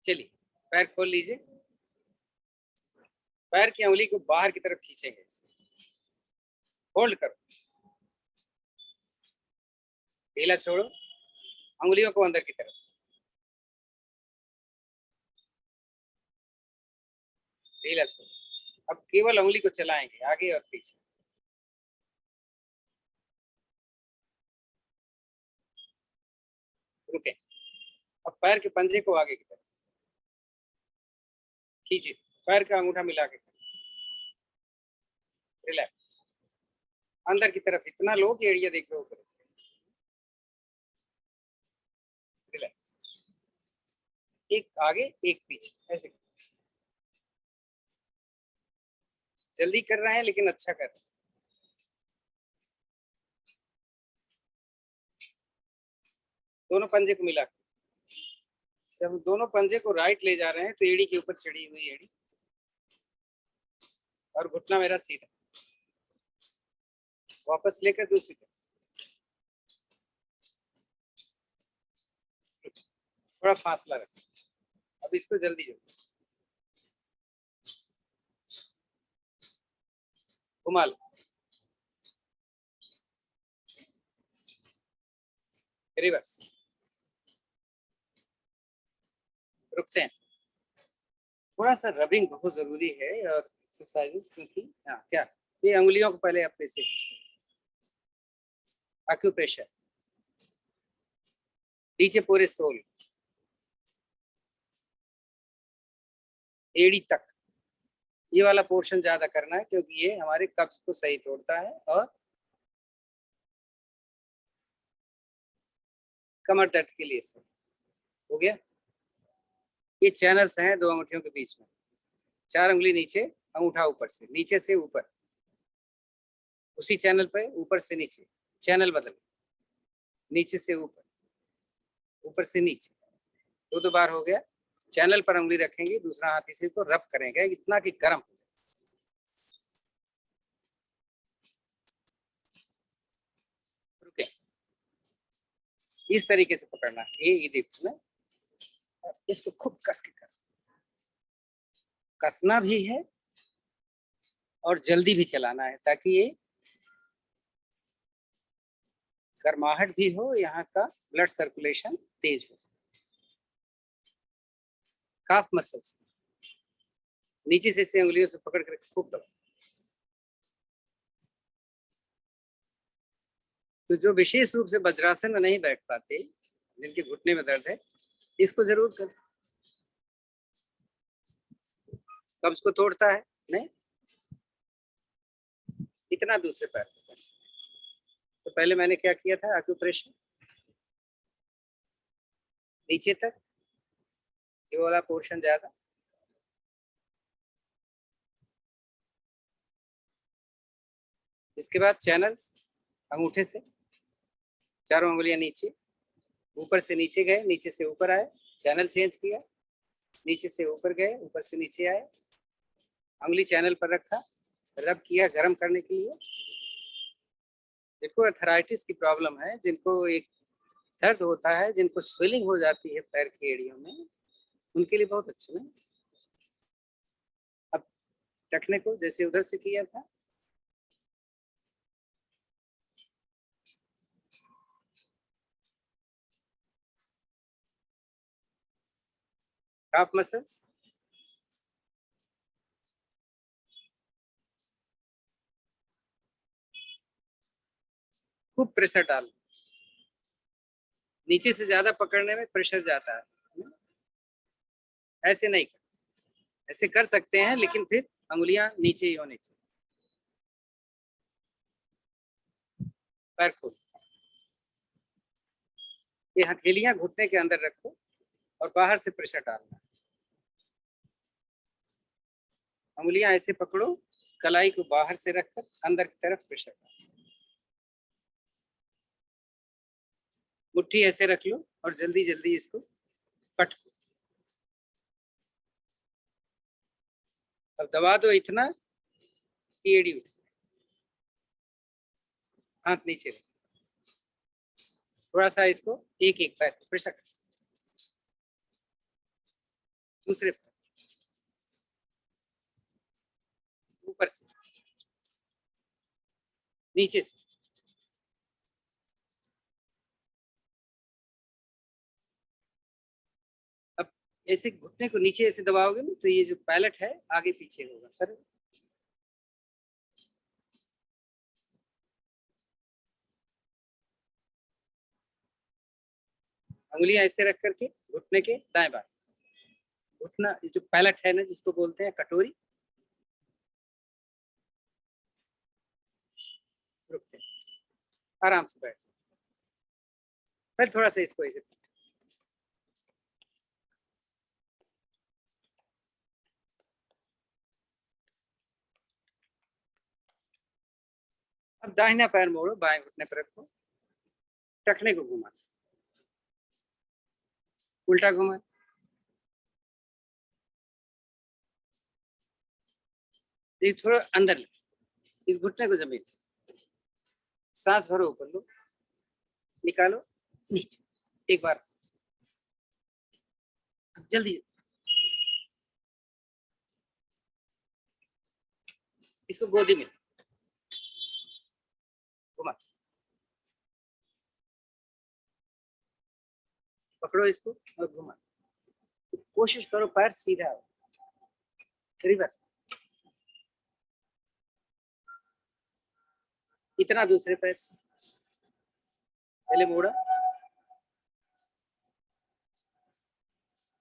चलिए पैर खोल लीजिए, पैर की उंगली को बाहर की तरफ खींचेंगे, होल्ड करो, ढीला छोड़ो, उंगलियों को अंदर की तरफ, ढीला छोड़ो। अब केवल उंगली को चलाएंगे आगे और पीछे, रुके। अब पैर के पंजे को आगे की तरफ खींचिए, पैर का अंगूठा मिला के रिलैक्स, अंदर की तरफ इतना लो कि एड़िया देखे ऊपर, रिलैक्स, एक आगे एक पीछे, ऐसे जल्दी कर रहे हैं लेकिन अच्छा कर रहे हैं। दोनों पंजे को मिला, जब दोनों पंजे को राइट ले जा रहे हैं तो एड़ी के ऊपर चढ़ी हुई एड़ी और घुटना मेरा सीधा, वापस लेकर दूसरी तरफ, थोड़ा फासला रखें। अब इसको जल्दी जल्दी घुमा लो, रिवर्स, रुकते हैं। थोड़ा सा रबिंग बहुत जरूरी है और एक्सरसाइजेस, क्योंकि हाँ क्या, ये उंगलियों को पहले अपने से एक्यूप्रेशर, नीचे पूरे सोल, एड़ी तक, ये वाला पोर्शन ज्यादा करना है क्योंकि ये हमारे कब्ज को सही तोड़ता है और कमर दर्द के लिए सही। हो गया, ये चैनल्स हैं दो अंगूठियों के बीच में, 4 उंगली नीचे, अंगूठा ऊपर से, नीचे से ऊपर, उसी चैनल पे ऊपर से नीचे, चैनल बदल, नीचे से ऊपर, ऊपर से नीचे, दो बार हो गया। चैनल पर उंगली रखेंगे, दूसरा हाथ इसी को रब करेंगे इतना कि गर्म हो जाए, रुके, इस तरीके से पकड़ना है, ये देखो ना, इसको खूब कस के कर, कसना भी है और जल्दी भी चलाना है ताकि ये गर्माहट भी हो, यहाँ का ब्लड सर्कुलेशन तेज हो। काफ मसल्स नीचे से उंगलियों से पकड़ कर खूब दबाओ। तो जो विशेष रूप से वज्रासन में नहीं बैठ पाते, जिनके घुटने में दर्द है, इसको जरूर कर, कब्ज को तोड़ता है नहीं, इतना दूसरे पैर। तो पहले मैंने क्या किया था, एक्यूप्रेशर नीचे तक, ये वाला पोर्शन ज्यादा, इसके बाद चैनल्स, अंगूठे से 4 उंगलियां नीचे, ऊपर से नीचे गए, नीचे से ऊपर आए, चैनल चेंज किया, नीचे से ऊपर गए, ऊपर से नीचे आए, उंगली चैनल पर रखा, रब किया गर्म करने के लिए। जिनको अर्थराइटिस की प्रॉब्लम है, जिनको एक दर्द होता है, जिनको स्वेलिंग हो जाती है पैर की एड़ियों में, उनके लिए बहुत अच्छा है। अब रखने को जैसे उधर से किया था, काफ मसल्स, खूब प्रेशर डालो, नीचे से ज्यादा पकड़ने में प्रेशर जाता है, ऐसे नहीं कर, ऐसे कर सकते हैं लेकिन फिर अंगुलियां नीचे ही होनी चाहिए। पैर खोल, ये हथेलियां घुटने के अंदर रखो और बाहर से प्रेशर डालना, अंगुलियां ऐसे पकड़ो, कलाई को बाहर से रखकर अंदर की तरफ प्रेशर डालो, मुट्ठी ऐसे रख लो और जल्दी जल्दी इसको कट, अब दबा दो इतना कि एड़ी उठ, हाथ नीचे, थोड़ा सा इसको एक एक पैर प्रेशर, दूसरे पैर ऊपर से नीचे से, अब ऐसे घुटने को नीचे ऐसे दबाओगे ना तो ये जो पैलेट है आगे पीछे होगा। सर उंगलियां ऐसे रख करके घुटने के दाएं बाएं, घुटना जो पैलेट है ना जिसको बोलते हैं कटोरी, रुकते हैं, आराम से बैठ। फिर थोड़ा सा इसको ऐसे, अब दाहिना पैर मोड़ो, बाएं घुटने पर रखो, टखने को घुमा, उल्टा घुमा, थोड़ा अंदर ले, इस घुटने को जमीन, सांस भरो, ऊपर लो, निकालो नीचे, एक बार जल्दी, इसको गोदी में घुमा, पकड़ो इसको और घुमा, कोशिश करो पैर सीधा हो, रिवर्स, इतना दूसरे पैर, पहले मोड़ा,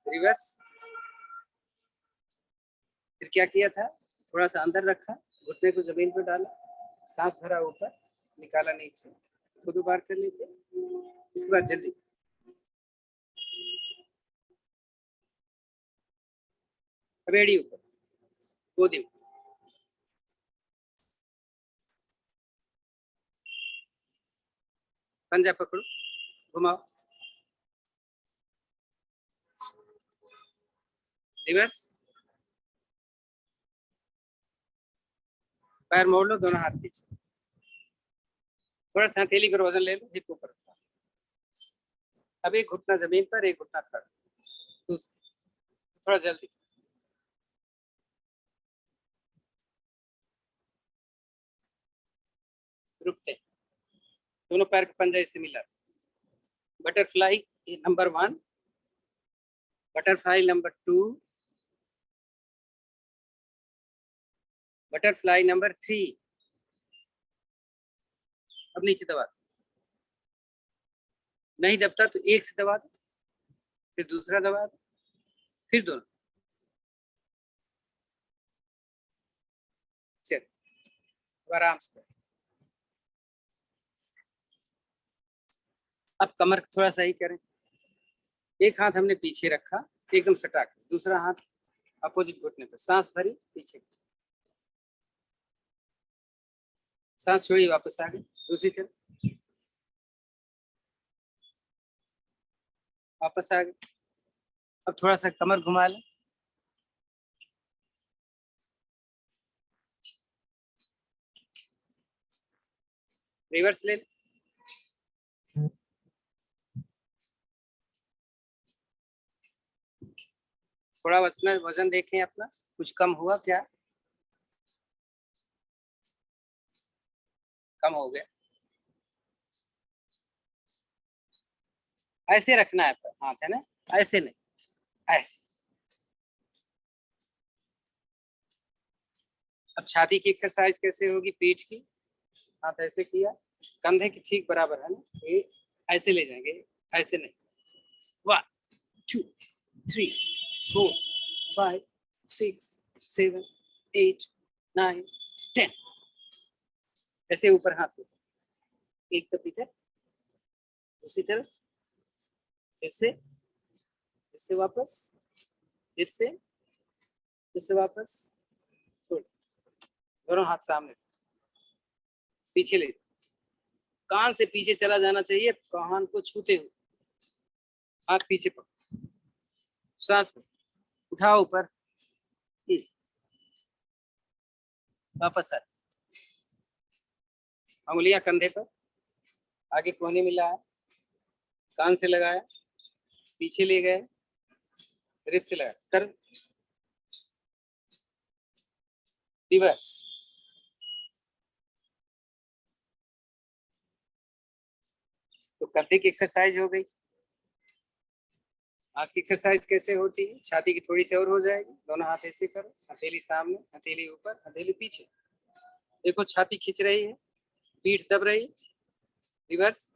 रिवर्स, फिर क्या किया था, थोड़ा सा अंदर रखा, घुटने को जमीन पर डाला, सांस भरा ऊपर, निकाला नीचे, खुद बार कर लेते, इसके बाद जल्दी, बेड़ी ऊपर, गोदी में, पंजा पकड़ो, घुमाओ, रिवर्स, पैर मोड़ लो, दोनों हाथ पीछे, थोड़ा सा हथेली पर वजन ले लो, हिप ऊपर, अब एक घुटना जमीन पर, एक घुटना खड़ा, थोड़ा जल्दी, रुकते, दोनों पैर का पंजा इससे मिला, butterfly number 1, butterfly number 2, butterfly number 3, अब नीचे दबा दो, नहीं दबता तो एक से दबा दो, फिर दूसरा दबा दो, फिर दोनों, चल आराम से। अब कमर थोड़ा सही करें, एक हाथ हमने पीछे रखा एकदम सटा के, दूसरा हाथ अपोजिट घुटने पे, सांस भरी पीछे, सांस छोड़ी वापस आ गई, दूसरी तरफ वापस आ गई, अब थोड़ा सा कमर घुमा लें, रिवर्स ले लें, थोड़ा वजन देखें अपना, कुछ कम हुआ क्या, कम हो गया, ऐसे रखना है हाथ, है ना, ऐसे नहीं, ऐसे। अब छाती की एक्सरसाइज कैसे होगी, पीठ की, हाथ ऐसे किया, कंधे की ठीक बराबर है ना, ये ऐसे ले जाएंगे, ऐसे नहीं, 1 2 3 4 5 6 7 8 9 10, ऐसे ऊपर हाथ ऊपर, एक तरफ इधर, दूसरी तरफ, फिर से वापस, फिर से वापस, छोड़, दोनों हाथ सामने, पीछे ले, कान से पीछे चला जाना चाहिए, कान को छूते हुए, हाथ पीछे पकड़ो, सांस उठाओ ऊपर, वापस आ, उंगलियां कंधे पर, आगे कोहनी मिला है, कान से लगाया, पीछे ले गए, रिप से लगा कर, रिवर्स। तो कंधे की एक्सरसाइज हो गई। हाथ की एक्सरसाइज कैसे होती है? छाती की थोड़ी सी और हो जाएगी। दोनों हाथ ऐसे करो, हथेली सामने, हथेली ऊपर, हथेली पीछे। देखो छाती खींच रही है, पीठ दब रही, रिवर्स,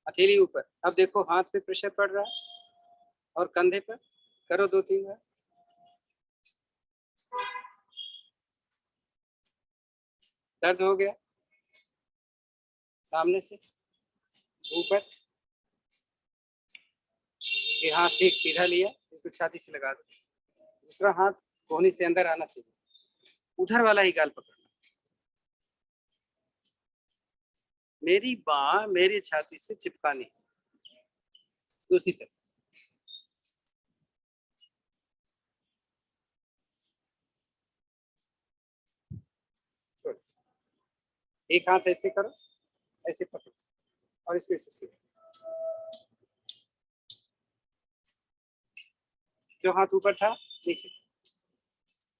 हथेली ऊपर। अब देखो हाथ पे प्रेशर पड़ रहा है और कंधे पर। करो 2-3 बार। दर्द हो गया? सामने से ऊपर, ये हाथ एक सीधा लिया, इसको छाती से लगा दो। दूसरा हाथ कोहनी से अंदर आना चाहिए, उधर वाला ही गाल पकड़ना। मेरी बाह मेरी छाती से चिपकानी। दूसरी तरफ छोड़, एक हाथ ऐसे करो, ऐसे पकड़ो और इसको ऐसे सीधा। जो हाथ ऊपर था नीचे,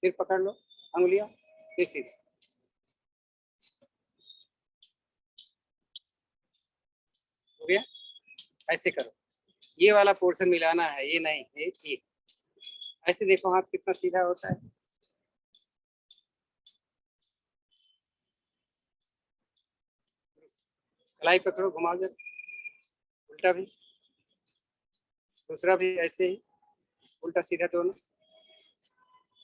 फिर पकड़ लो अंगुलियां, फिर सीधे। हो गया? ऐसे करो, ये वाला पोर्शन मिलाना है, ये नहीं, ये। ऐसे देखो हाथ कितना सीधा होता है। कलाई पकड़ो, घुमाओ जरा, उल्टा भी, दूसरा भी ऐसे ही, उल्टा सीधा दोनों,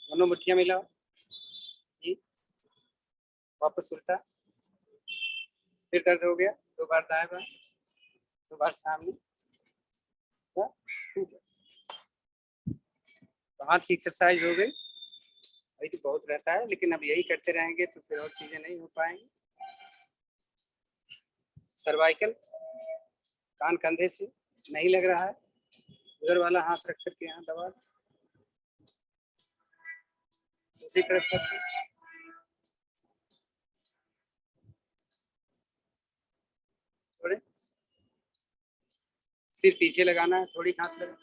दोनों मुट्ठियां मिलाओ, ये वापस उल्टा। फिर दर्द हो गया, 2 बार दाएं बाएं, 2 बार सामने। तो हाथ की एक्सरसाइज हो गई। अभी तो बहुत रहता है, लेकिन अब यही करते रहेंगे तो फिर और चीजें नहीं हो पाएंगी। सर्वाइकल, कान कंधे से नहीं लग रहा है, उधर वाला हाथ रख करके यहाँ दबा, दूसरी तरफ करके छोड़े। सिर पीछे लगाना है, थोड़ी हाथ लगा,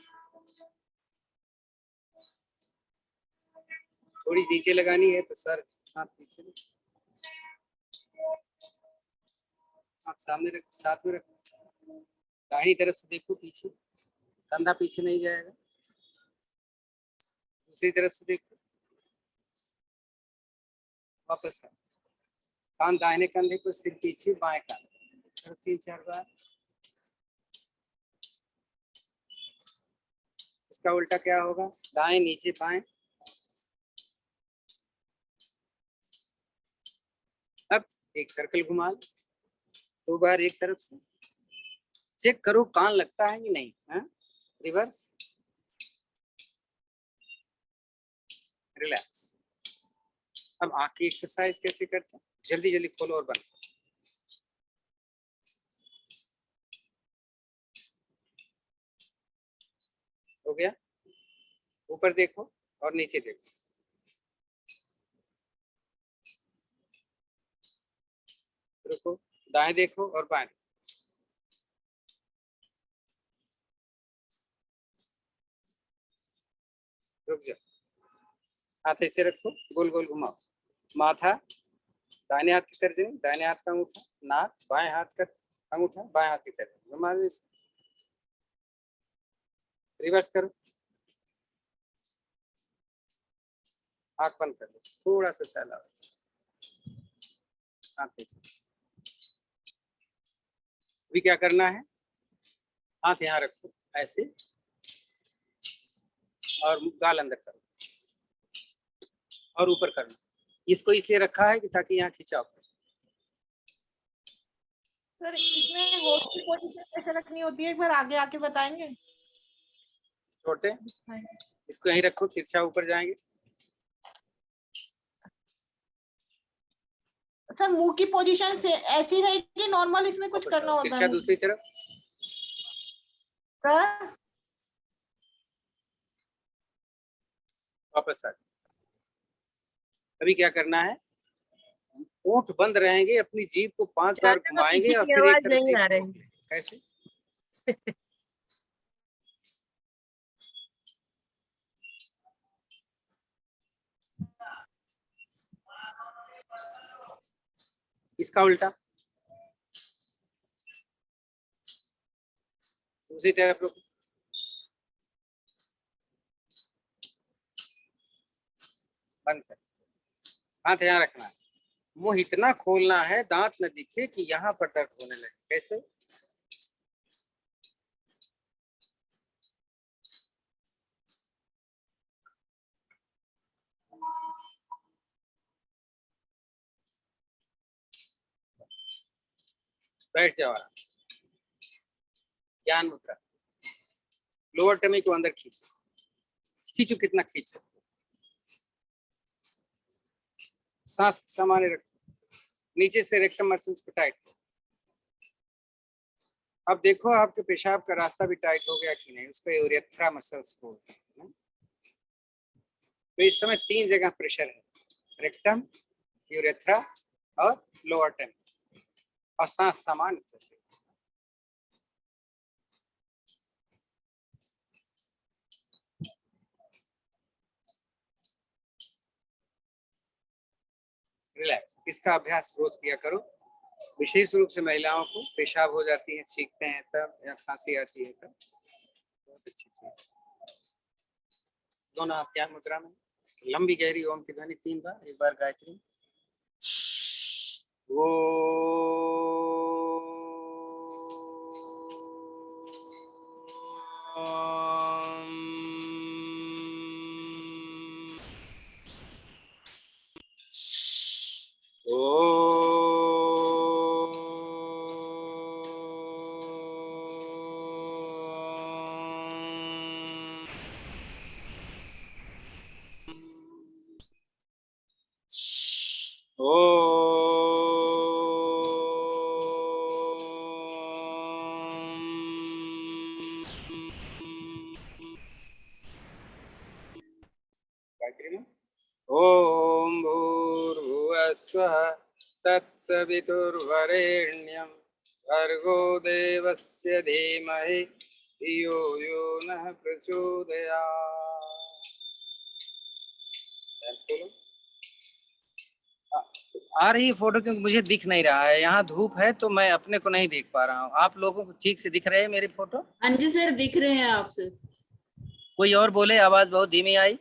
थोड़ी नीचे लगानी है तो सर हाथ पीछे, हाथ सामने रख, साथ में रखो। दाहिनी तरफ से देखो पीछे, कंधा पीछे नहीं जाएगा। दूसरी तरफ से देखो, वापस कान दाहिने कंधे पर, सिर पीछे, बाएं कान। 3-4 बार। इसका उल्टा क्या होगा? दाएं नीचे बाएं। अब एक सर्कल घुमा, 2 बार एक तरफ से। चेक करो कान लगता है कि नहीं है? Reverse, relax. अब आंख की एक्सरसाइज कैसे करते हैं? जल्दी जल्दी खोलो और बंद। हो गया? ऊपर देखो और नीचे देखो। रुको, दाएं देखो और बाएं। रुक जाओ, हाथ ऐसे रखो, गोल गोल घुमाओ। माथा दाहिने हाथ की तर्जनी, दाहिने हाथ का अंगूठा, नाक बाएं हाथ का अंगूठा, बाएं हाथ की तर्जनी, घुमा दो इसे। रिवर्स करो, आंख बंद कर दो, थोड़ा सा सैला, आंख पीछे। अभी क्या करना है? हाथ यहाँ रखो ऐसे और गाल अंदर करो और ऊपर करना। इसको इसलिए रखा है कि ताकि यहाँ खिंचाव करे। सर इसमें होठ की पोजीशन कैसे रखनी होती है, एक बार आगे आके बताएंगे? छोटे, इसको यहीं रखो, तिरछा ऊपर जाएंगे। सर मुंह की पोजीशन से ऐसी रहेगी नॉर्मल, इसमें कुछ करना होता तिरछा है? दूसरी तरफ, सर वापस आ। अभी क्या करना है? ओठ बंद रहेंगे, अपनी जीभ को 5 बार घुमाएंगे और फिर एक तरफ जीभ खोलेंगे। कैसे? इसका उल्टा दूसरी तरफ रुको, बंद कर, हाथ यहाँ रखना है, मुंह इतना खोलना है दांत न दिखे कि यहाँ पर दर्द होने लगे। कैसे? बैठ जाओ आराम, ज्ञान मुद्रा। लोअर टमी को अंदर खींचो, खींचो कितना खींच सकते, सांस सामान्य रखो, नीचे से रेक्टम मसल्स को टाइट करो। अब देखो आपके पेशाब का रास्ता भी टाइट हो गया कि नहीं, उसको यूरेथ्रा मसल्स बोलते हैं। तो इस समय 3 जगह प्रेशर है, रेक्टम, यूरेथ्रा और लोअर टमी, और सांस सामान्य चल रही है। रिलैक्स। इसका अभ्यास रोज किया करो, विशेष रूप से महिलाओं को पेशाब हो जाती है, छींकते हैं तब, या खांसी आती है तब, बहुत अच्छी चीज। दोनों हाथ ज्ञान मुद्रा में, लंबी गहरी ओम की ध्वनि 3 बार, एक बार गायत्री। ओम भूर्भुवस्वः तत्सवितुर्वरेण्यं भर्गो देवस्य धीमहि धियो यो नः प्रचोदयात्। आ रही है फोटो क्योंकि मुझे दिख नहीं रहा है, यहाँ धूप है तो मैं अपने को नहीं देख पा रहा हूँ। आप लोगों को ठीक से दिख रहे हैं मेरी फोटो? हाँ जी सर, दिख रहे हैं आप सर। कोई और बोले, आवाज बहुत धीमी आई।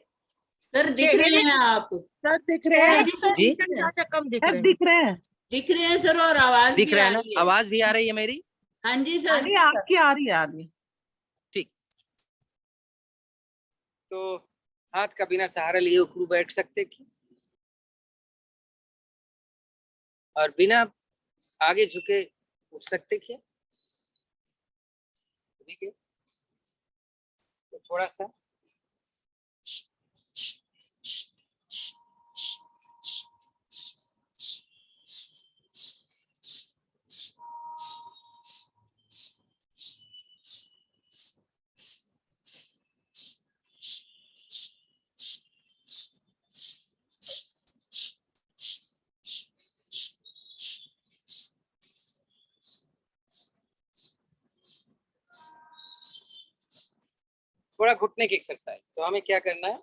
सर दिख रहे हैं आप। सर दिख रहे हैं जी कम दिख रहे हैं। दिख रहे हैं, दिख रहे हैं सर, और आवाज दिख भी रहे आ हैं ना? रही है। आवाज भी आ रही है मेरी? हाँ जी सर। आपकी आ रही है। ठीक, तो हाथ का बिना सहारा लिए उखड़ू बैठ सकते कि, और बिना आगे झुके उठ सकते क्या? ठीक है, तो थोड़ा सा थोड़ा घुटने की एक्सरसाइज। तो हमें क्या करना है,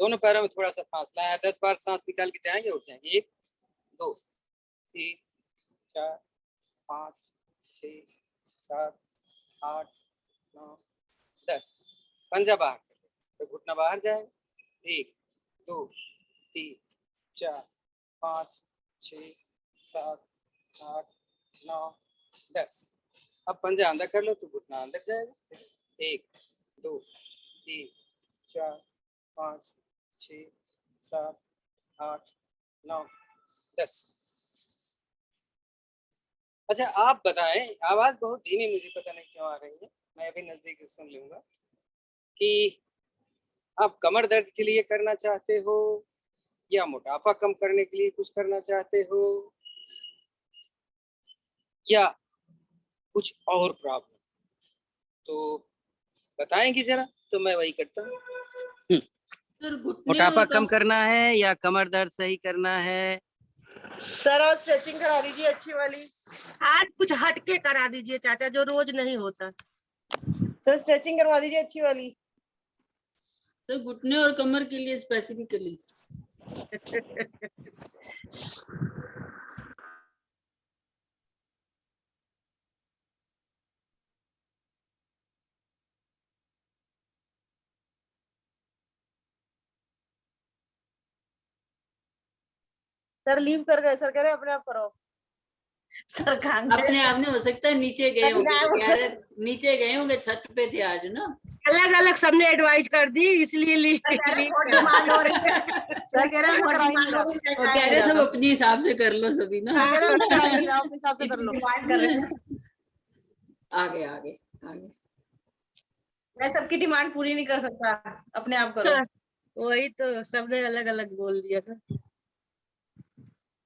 दोनों पैरों में थोड़ा सा फासला है, 10 बार सांस निकाल के जाएंगे, उठ जाएंगे। 1 2 3 4 5 6 7 8 9 10। पंजा बाहर तो घुटना बाहर जाएगा। 1 2 3 4 5 6 7 8 9 10। अब पंजा अंदर कर लो तो घुटना अंदर जाएगा। 1 2 3 4 5 6 7 8 9 10। अच्छा आप बताएं, आवाज बहुत धीमी मुझे पता नहीं क्यों आ रही है, मैं अभी नजदीक से सुन लूंगा, कि आप कमर दर्द के लिए करना चाहते हो या मोटापा कम करने के लिए कुछ करना चाहते हो, या कुछ और प्रॉब्लम, तो बताएंगे जरा, तो मैं वही करता हूँ। सर घुटने मोटापा और कम करना है या कमर दर्द सही करना है? सर आज स्ट्रेचिंग करा दीजिए अच्छी वाली। आज कुछ हटके करा दीजिए चाचा, जो रोज नहीं होता। सर स्ट्रेचिंग करवा दीजिए अच्छी वाली। सर घुटने और कमर के लिए स्पेसिफिकली। सर लीव कर गए, सर कह रहे अपने आप करो। सर कहाँ गए? अपने आप नहीं हो सकता, नीचे गए होंगे, अपने आप कह रहे नीचे गए होंगे, छत पे थे आज ना। अलग अलग सबने एडवाइस कर दी इसलिए सर कह रहे बहुत डिमांड हो रही है। सर कह रहे हैं मैं करा ही नहीं रहा। वो कह रहे सब अपने हिसाब से कर लो सभी ना। सर कह रहे हैं मैं करा ही नहीं रहा, अपने हिसाब से कर लो। डिमांड कर रहे हैं। आगे आगे आगे। मैं सबकी डिमांड पूरी नहीं कर सकता, अपने आप करो। वही तो सबने अलग अलग बोल दिया था।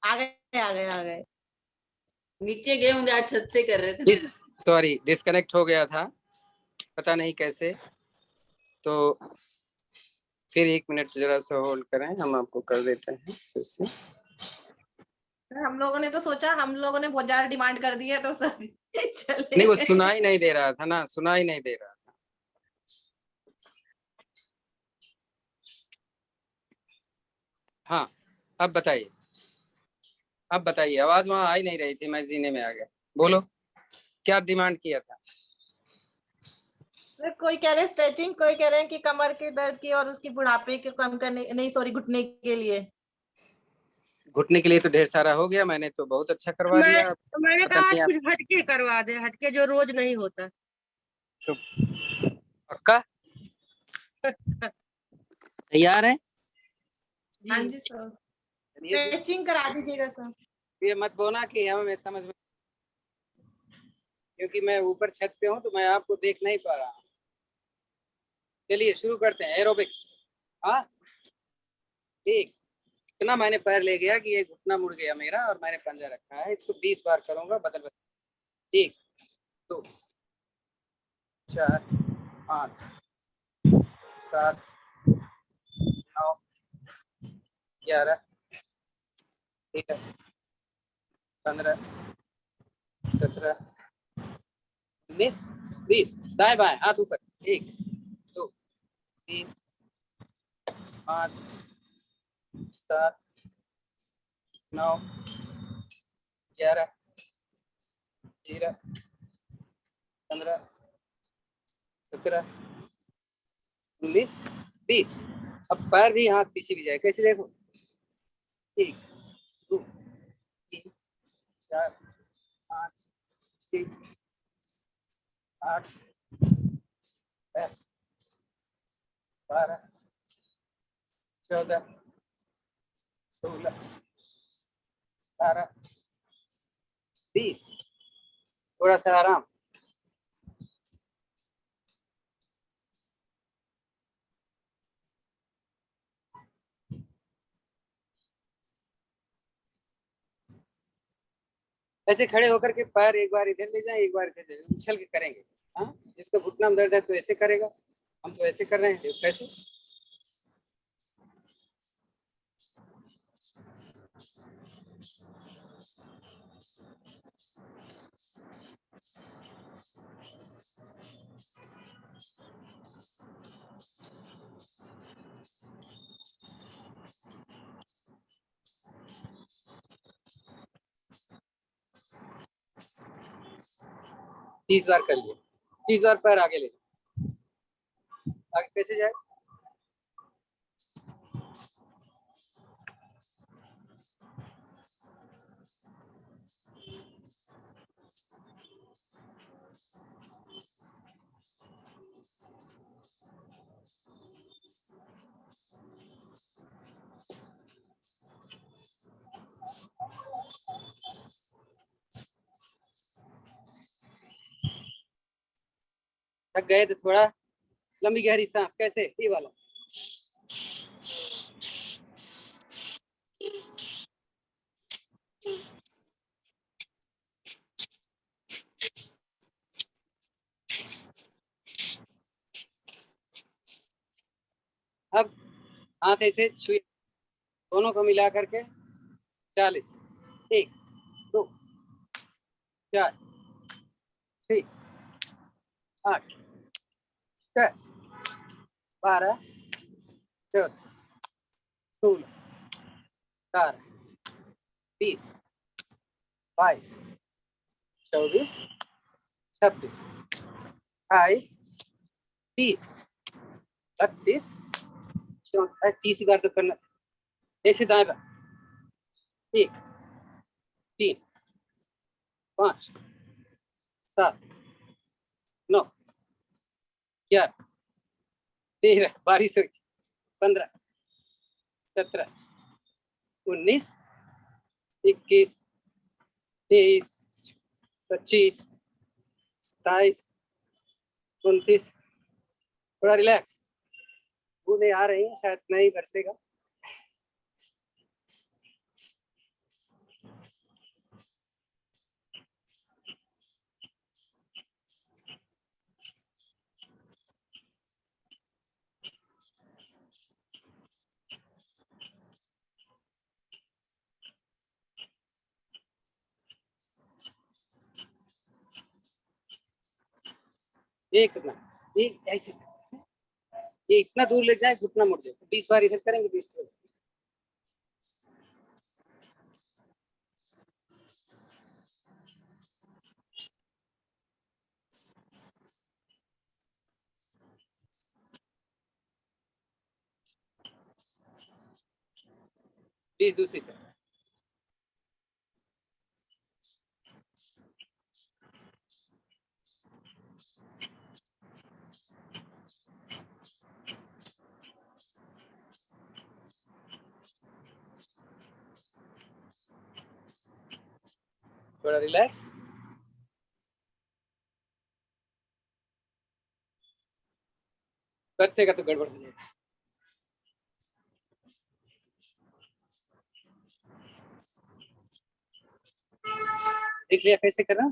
आ गए आ गए आ गए। नीचे गए होंगे, आज छत से कर रहे थे। सॉरी डिस्कनेक्ट हो गया था, पता नहीं कैसे। तो फिर 1 मिनट जरा सा होल्ड करें, हम आपको कर देते हैं फिर से। हम लोगों ने तो सोचा हम लोगों ने बहुत ज्यादा डिमांड कर दी है तो सर चले नहीं वो गए। सुनाई नहीं दे रहा था ना, सुनाई नहीं दे रहा था। हाँ अब बताइए, अब बताइए, आवाज वहां आ ही नहीं रही थी, मैं जीने में आ गया। बोलो क्या डिमांड किया था? सर कोई कह रहे स्ट्रेचिंग, कोई कह रहे हैं कि कमर के दर्द की और उसकी बुढ़ापे के कम करने, नहीं सॉरी घुटने के लिए। घुटने के लिए तो ढेर सारा हो गया, मैंने तो बहुत अच्छा करवा दिया। मैंने पता कहा नहीं आज आप कुछ हटके करवा दे, हटके जो रोज नहीं होता। पक्का तैयार है? हाँ जी सर, चलिए स्ट्रेचिंग करा दीजिएगा सर। ये मत बोना कि हमें समझ में, क्योंकि मैं ऊपर छत पे हूँ तो मैं आपको देख नहीं पा रहा हूँ। चलिए शुरू करते हैं एरोबिक्स। हाँ ठीक। इतना मैंने पैर ले गया कि ये घुटना मुड़ गया मेरा और मैंने पंजा रखा है। इसको 20 बार करूंगा बदल बदल। 1 2 4 5 7 9 11 13 15 17 19 20। दाएं बाएं हाथ ऊपर। 1 2 3 5 7 9 11 13 15 17 19 20। अब पैर भी हाथ पीछे भी जाए, कैसे देखो? 1 2 3 4 5 6 8 10 12 14 16 18 20। थोड़ा सा आराम। ऐसे खड़े होकर के पैर एक बार इधर ले जाएं, एक बार इधर ले जाएं, उछल के करेंगे। हाँ जिसको घुटना में दर्द है तो ऐसे करेगा, हम तो ऐसे कर रहे हैं। कैसे? तीस बार करिए, 30 बार पैर आगे ले जाओ। आगे कैसे जाए? थक गए तो थोड़ा लंबी गहरी सांस। कैसे? ये वाला। अब हाथ ऐसे छुए, दोनों को मिला करके 40। 1 2 4 6 8 10 12 14 16 18 20 22 24 26 28 30 32 34। 30 बार तो करना। ऐसे दाएं बाएं 1 3 5 7 9 11 13 बारिश हुई 15 17 19 21 23 25 27 29 थोड़ा रिलैक्स बूंदे आ रही हैं शायद नहीं बरसेगा एक ना एक ऐसे ये इतना दूर ले जाए घुटना मुड़ जाए 20 बार इधर करेंगे 20 बार 20 दूसरी तरफ थोड़ा रिलैक्स बरसेगा तो गड़बड़ हो जाएगा देख लिया कैसे करना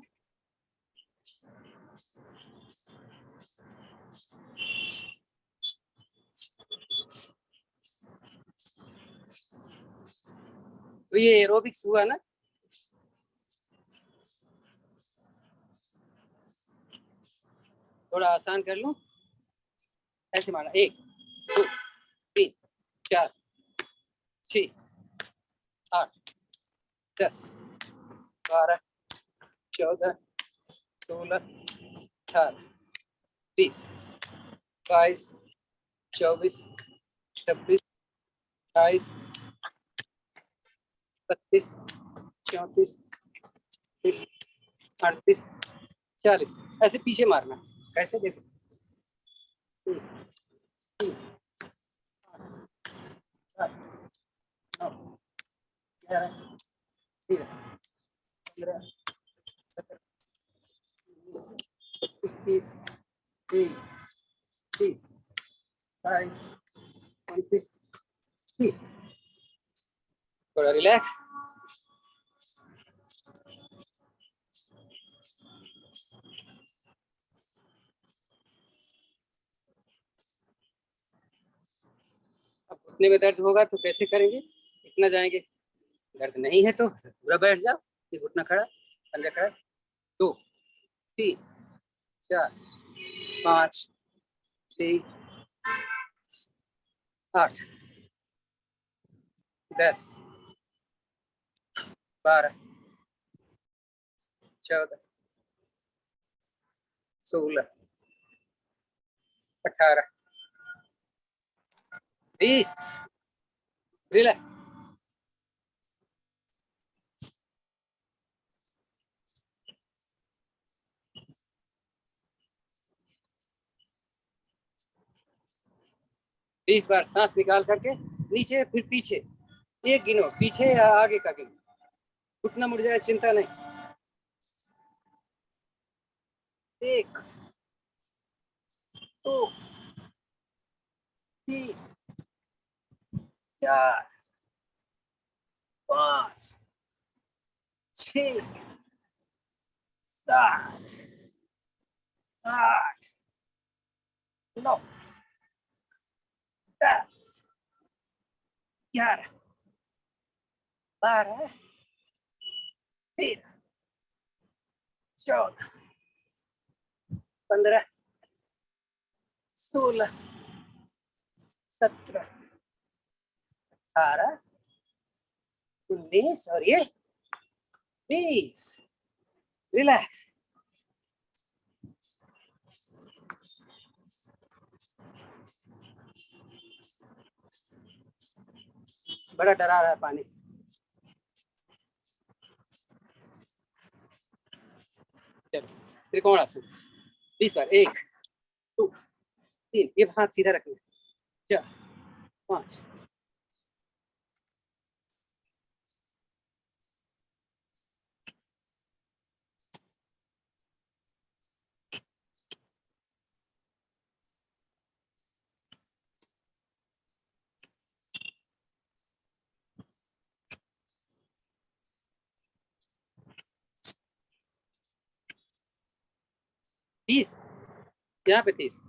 तो ये एरोबिक्स हुआ ना थोड़ा आसान कर लूं ऐसे मारा 1 2 3 4 6 8 10 12 14 16 18 20 22 24 26 28 32 34 35 38 40 ऐसे पीछे मारना कैसे देखो 3 4 9 11 13 15 17 21 23 30 27 29 थोड़ा रिलैक्स अब घुटने में दर्द होगा तो कैसे करेंगे इतना जाएंगे दर्द नहीं है तो पूरा बैठ जाओ ये घुटना खड़ा पंजा खड़ा 2 3 4 5 6 8 10 12 14 16 18 20 रिलैक्स बीस बार सांस निकाल करके नीचे फिर पीछे एक गिनो पीछे या आगे का गिनो घुटना मुड़ जाए चिंता नहीं 1 2 3 4 5 6 7 8 9 10 11 12 13 14 15 16 17 18 19 और ये 20 रिलैक्स बड़ा डरा रहा है पानी चलो त्रिकोण आसन 20 बार 1 2 3 ये हाथ सीधा रखना 4 5 30 यहाँ पे 30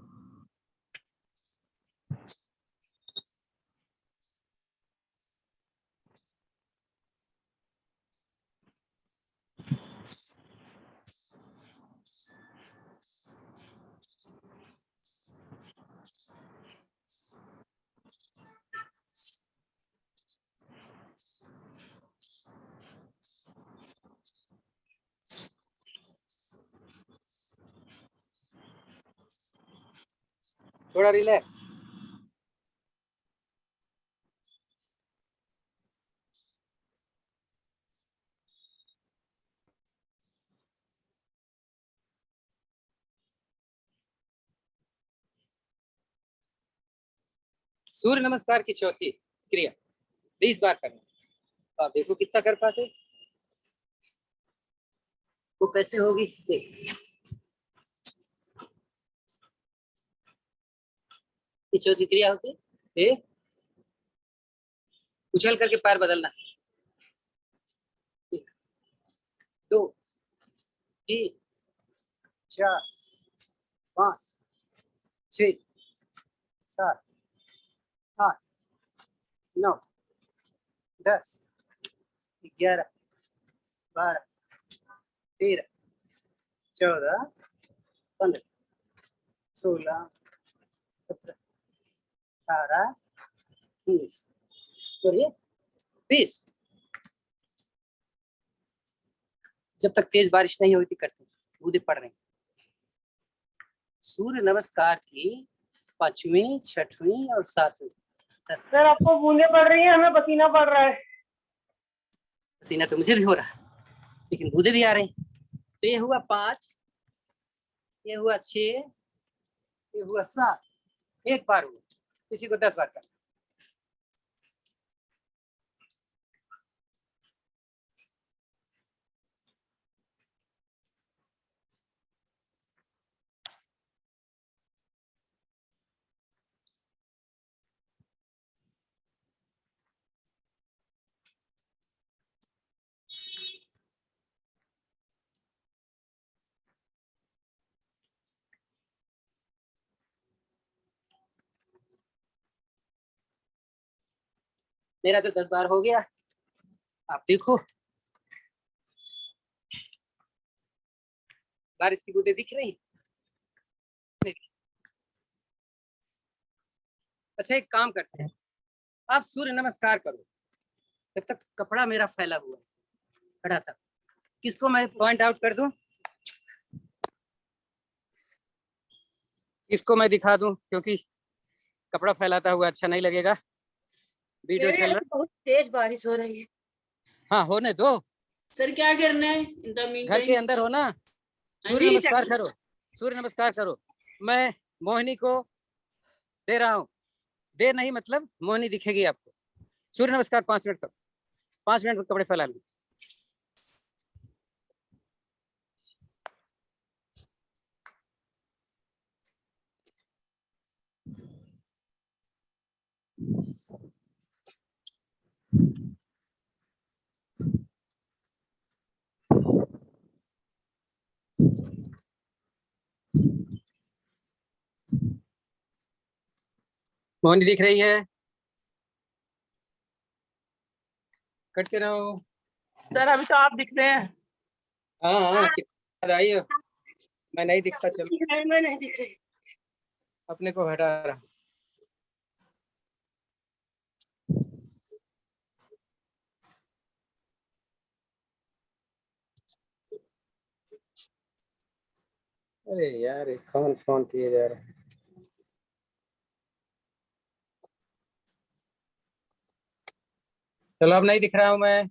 थोड़ा रिलैक्स सूर्य नमस्कार की चौथी क्रिया 20 बार करना। आप देखो कितना कर पाते, वो कैसे होगी देख। ये चौथी क्रिया होती है, उछल करके पैर बदलना। 1 2 3 4 5 6 7 8 9 10 11 12 13 14 15 16 17 18 19 और ये 20। जब तक तेज बारिश नहीं होती करते, बूंदे पड़ रही। सूर्य नमस्कार की 5वीं 6वीं और 7वीं। सर आपको बूंदे पड़ रही है, हमें पसीना पड़ रहा है। पसीना तो मुझे भी हो रहा है, लेकिन बूंदे भी आ रही। तो ये हुआ 5, ये हुआ 6, ये हुआ 7। एक बार हुआ, किसी को 10 बार करना। मेरा तो 10 बार हो गया, आप देखो बारिश की बूंदें दिख रही। अच्छा एक काम करते हैं, आप सूर्य नमस्कार करो, जब तक कपड़ा मेरा फैला हुआ है खड़ा था। किसको मैं पॉइंट आउट कर दूं, किसको मैं दिखा दूं, क्योंकि कपड़ा फैलाता हुआ अच्छा नहीं लगेगा। वीडियो मेरे चल यहाँ रहा, बहुत तेज बारिश हो रही है। हाँ होने दो। सर क्या करना है इन द मीन घर के अंदर हो ना, सूर्य जी, नमस्कार करो, सूर्य नमस्कार करो। मैं मोहिनी को दे रहा हूँ, देर नहीं मतलब मोहिनी दिखेगी आपको। सूर्य नमस्कार 5 मिनट तक, 5 मिनट में कपड़े फैला लो। मोहिनी दिख रही है, करते रहो। सर अभी तो आप दिख रहे हैं। हाँ हाँ कितना आई हो, मैं नहीं दिखता, चलो दिख रहा है, मैं नहीं दिख रही। अपने को हटा रहा। अरे यार कौन फोन किए जा रहा है। चलो अब नहीं दिख रहा हूँ मैं,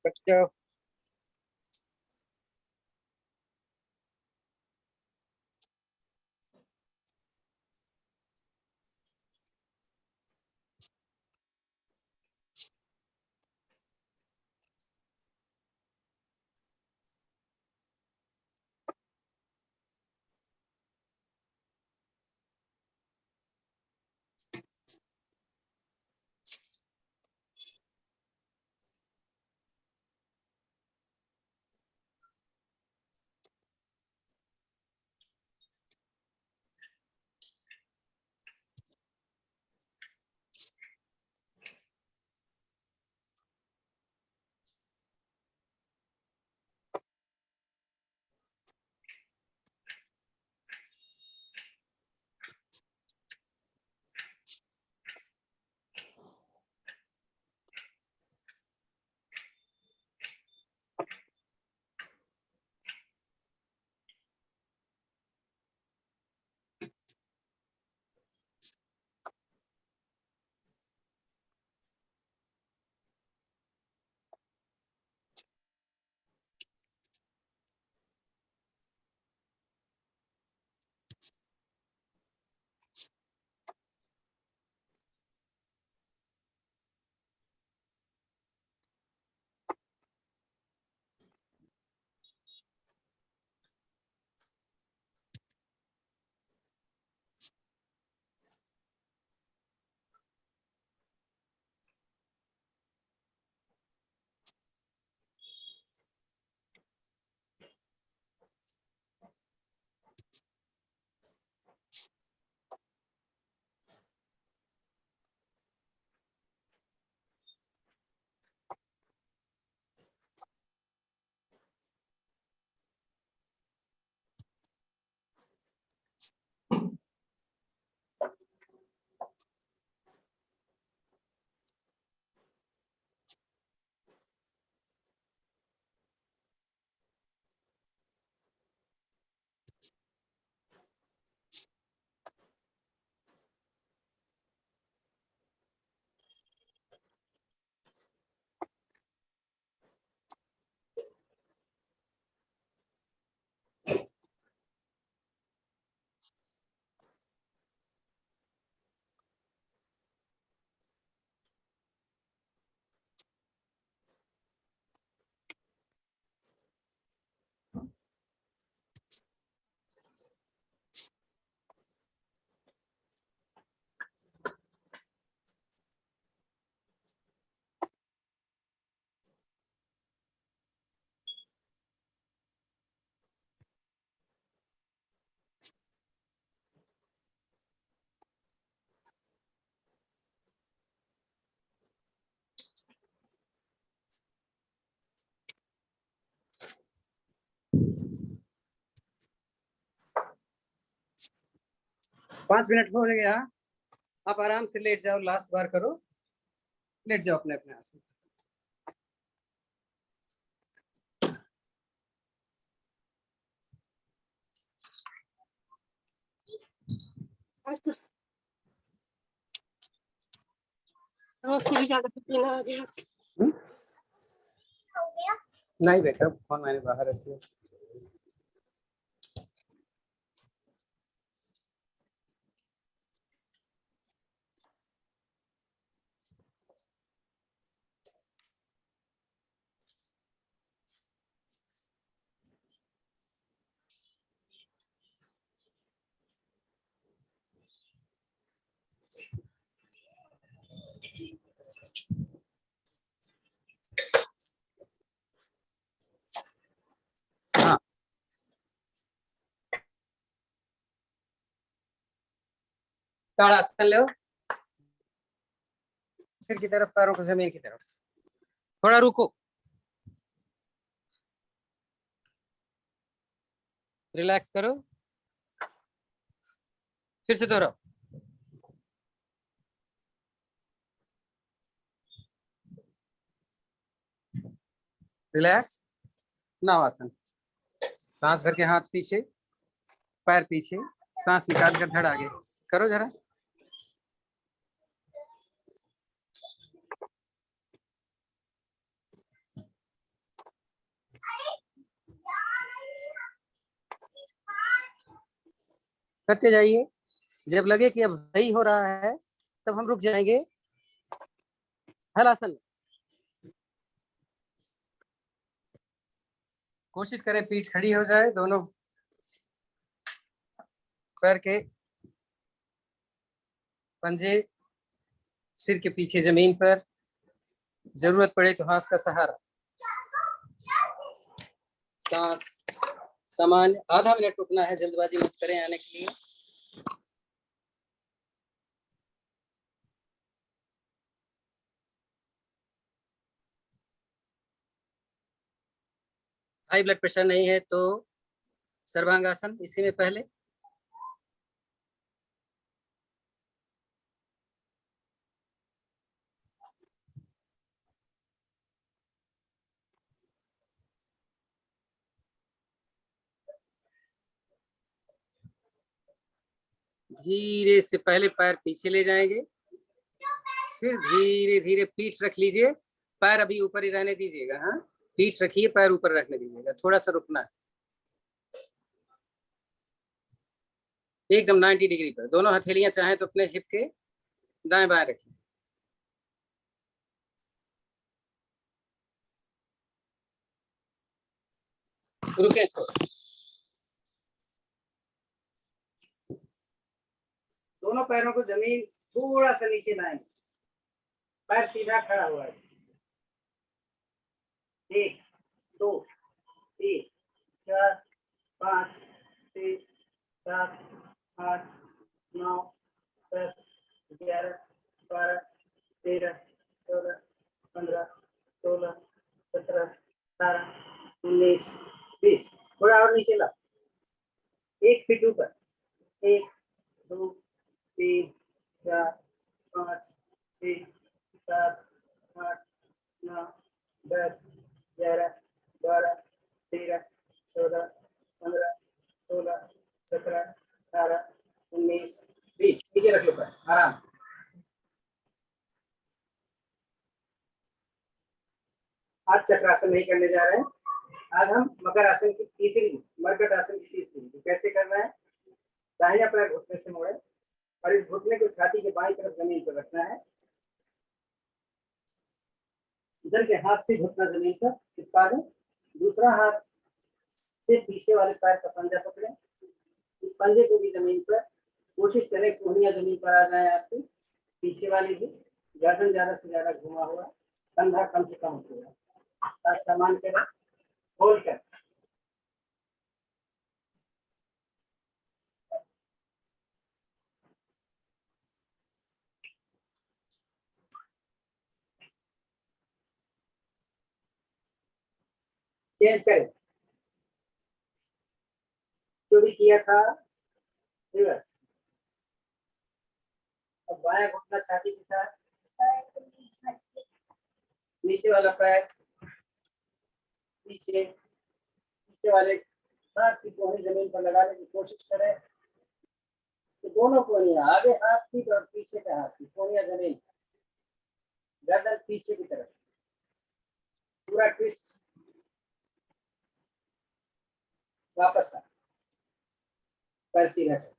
कट जाओ। पाँच मिनट हो गया, आप आराम से लेट जाओ, लास्ट बार करो, लेट जाओ अपने अपने आसन। उसकी भी ज्यादा पसीना आ गया। नहीं बेटा, फोन मैंने बाहर रख दिया। हाँ, ताड़ासन लो, सिर की तरफ, पैरों को जमीन की तरफ, थोड़ा रुको, रिलैक्स करो, फिर से दोहराओ। रिलैक्स, नवासन। सांस भर के हाथ पीछे, पैर पीछे, सांस निकाल कर धड़ आगे करो जरा। करते जाइए, जब लगे कि अब सही हो रहा है तब हम रुक जाएंगे। हलासन, कोशिश करें पीठ खड़ी हो जाए, दोनों पैर के पंजे सिर के पीछे जमीन पर, जरूरत पड़े तो हाथ का सहारा। सांस सामान्य, आधा मिनट रुकना है, जल्दबाजी मत करें आने के लिए। हाई ब्लड प्रेशर नहीं है तो सर्वांगासन इसी में पहले। धीरे से पहले पैर पीछे ले जाएंगे, फिर धीरे धीरे पीठ रख लीजिए, पैर अभी ऊपर ही रहने दीजिएगा। हाँ, पीठ रखिए, पैर ऊपर रखने दीजिएगा, थोड़ा सा रुकना है। एकदम 90 डिग्री पर, दोनों हथेलियां चाहें तो अपने हिप के दाएं बाएं रखिए। रुके तो दोनों पैरों को जमीन थोड़ा सा नीचे लाएंगे, पैर सीधा खड़ा हुआ है। 1 2 3 4 5 6 7 8 9 10 11 12 13 14 15 16 17 18 19 20। थोड़ा और नीचे ला, 1 फीट ऊपर। 1 2 3 4 5 6 7 8 9 10 11 12 13 14 15 16 17 18 19 20। नीचे रख लो पैर, आराम। आज चक्रासन नहीं करने जा रहे हैं, आज हम मकर आसन की तीसरी, मरकट आसन की तीसरी। कैसे करना है? दाहिना पैर घुटने से मोड़े और इस घुटने को छाती के बाईं तरफ जमीन पर रखना है। इधर के हाथ से घुटना जमीन पर चिपका दें, दूसरा हाथ से पीछे वाले पैर का पंजा पकड़ें, इस पंजे को भी जमीन पर, कोशिश करें कोहनियां जमीन पर आ जाए आपकी, पीछे वाली भी, गर्दन ज्यादा से ज्यादा घुमा हुआ, कंधा कम से कम हुआ, समान करें, होल्ड कर। चेंज करें, किया था रिवर्स। अब बायां घुटना छाती के साथ, नीचे वाला पैर नीचे, नीचे वाले हाथ की कोहनी जमीन पर लगाने की कोशिश करें। तो दोनों कोहनियां, आगे हाथ की और पीछे का हाथ की कोहनियां जमीन, गर्दन पीछे की तरफ, पूरा ट्विस्ट, वापस आ, पैर सीधा कर,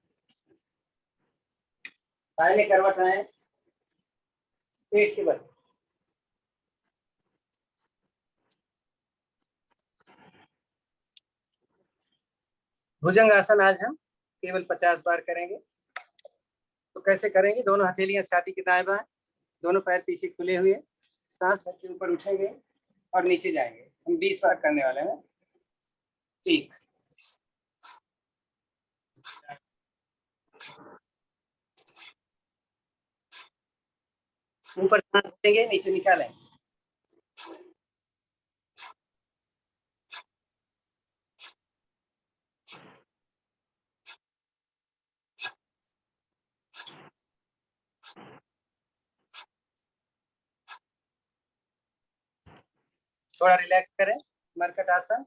दाहिने करवट आए, पेट के बल, भुजंग आसन आज हम केवल 50 बार करेंगे। तो कैसे करेंगे? दोनों हथेलियां छाती के दाएं बाएं, दोनों पैर पीछे खुले हुए, सांस भर के ऊपर उठेंगे और नीचे जाएंगे। हम 20 बार करने वाले हैं। 1, ऊपर सांस भरेंगे, नीचे निकालें, थोड़ा रिलैक्स करें। मरकट आसन,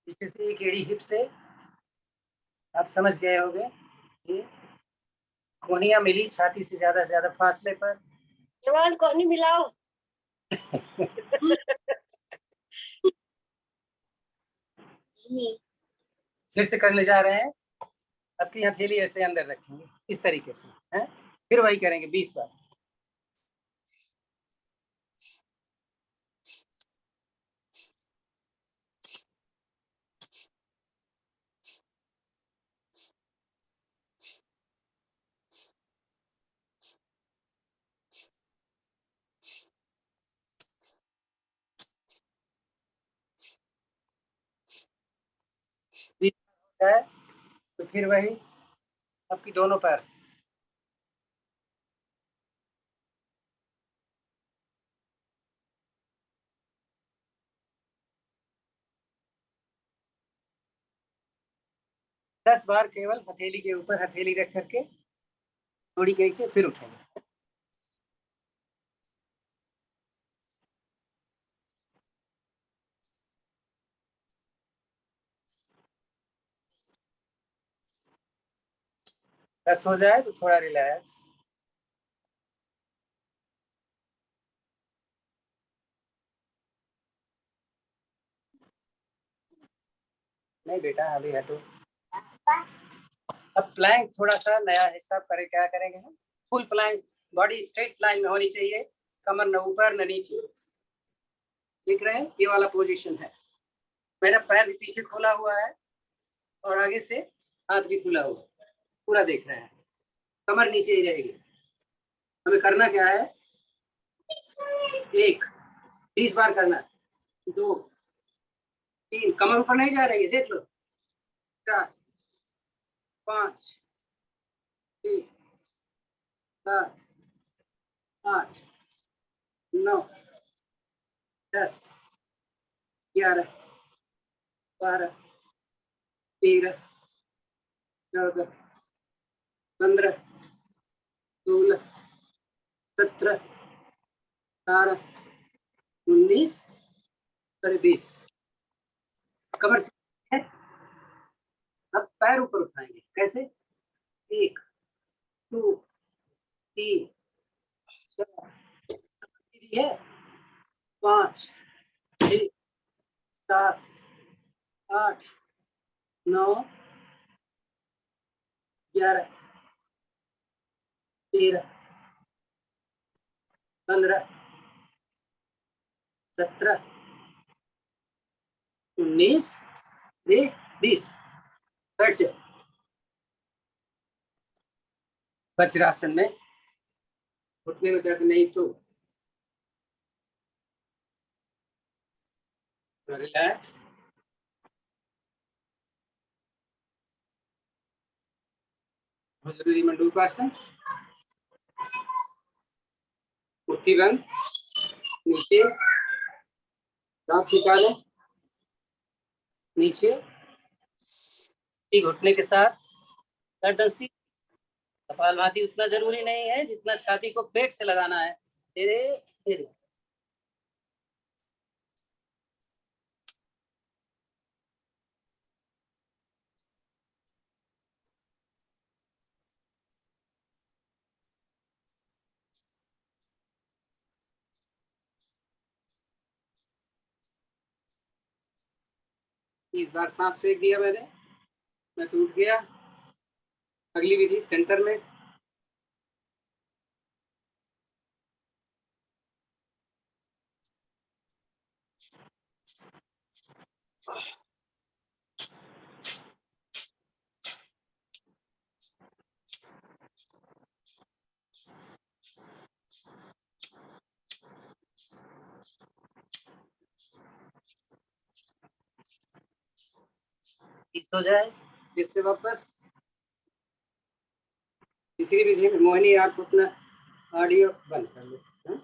पीछे से एक एड़ी हिप से, आप समझ गए होंगे। ये कोहनियां मिली छाती से ज्यादा फासले पर। जवान कोहनी मिलाओ। फिर से करने जा रहे हैं। आपकी हथेली ऐसे अंदर रखेंगे इस तरीके से, हैं? फिर वही करेंगे 20 बार। है तो फिर वही आपकी दोनों पैर, दस बार केवल हथेली के ऊपर हथेली रख करके थोड़ी के नीचे, फिर उठेंगे। दस हो जाए तो थोड़ा रिलैक्स। नहीं बेटा, अभी हटो। अब प्लैंक थोड़ा सा नया हिसाब करें। क्या करेंगे हम? Full plank, body straight line में होनी चाहिए, कमर न ऊपर न नीचे। देख रहे हैं? ये वाला पोजीशन है। मेरा पैर भी पीछे खुला हुआ है और आगे से हाथ भी खुला हुआ है, पूरा देख रहे हैं। कमर नीचे ही रहेगी। हमें करना क्या है? 1, 20 बार करना है। 2, 3, कमर ऊपर नहीं जा रही है, देख लो। 4, 5, 6, 7, 8, 9, 10, 11, 12, 13, 14, 15, 16, 17, 18, 19 और 20। कमर से है। अब पैर ऊपर उठाएंगे। कैसे? 1, 2, 3, 4, 5, 6, 7, 8, 9, 11, 13, 15, 17, 19, 20। बैठ जाओ। वज्रासन में घुटने में दर्द नहीं तो रिलैक्स। भुजंगी मंडूकासन, मुट्ठी बंद, नीचे सांस निकालें, नीचे ये घुटने के साथ गर्दन सीधी, कपालभाति उतना जरूरी नहीं है जितना छाती को पेट से लगाना है। धीरे धीरे इस बार सांस फेंक दिया मैंने, मैं तो उठ गया। अगली विधि सेंटर में। हो जाए फिर से वापस तीसरी विधि में। मोहिनी आप अपना ऑडियो बंद कर लो। हाँ?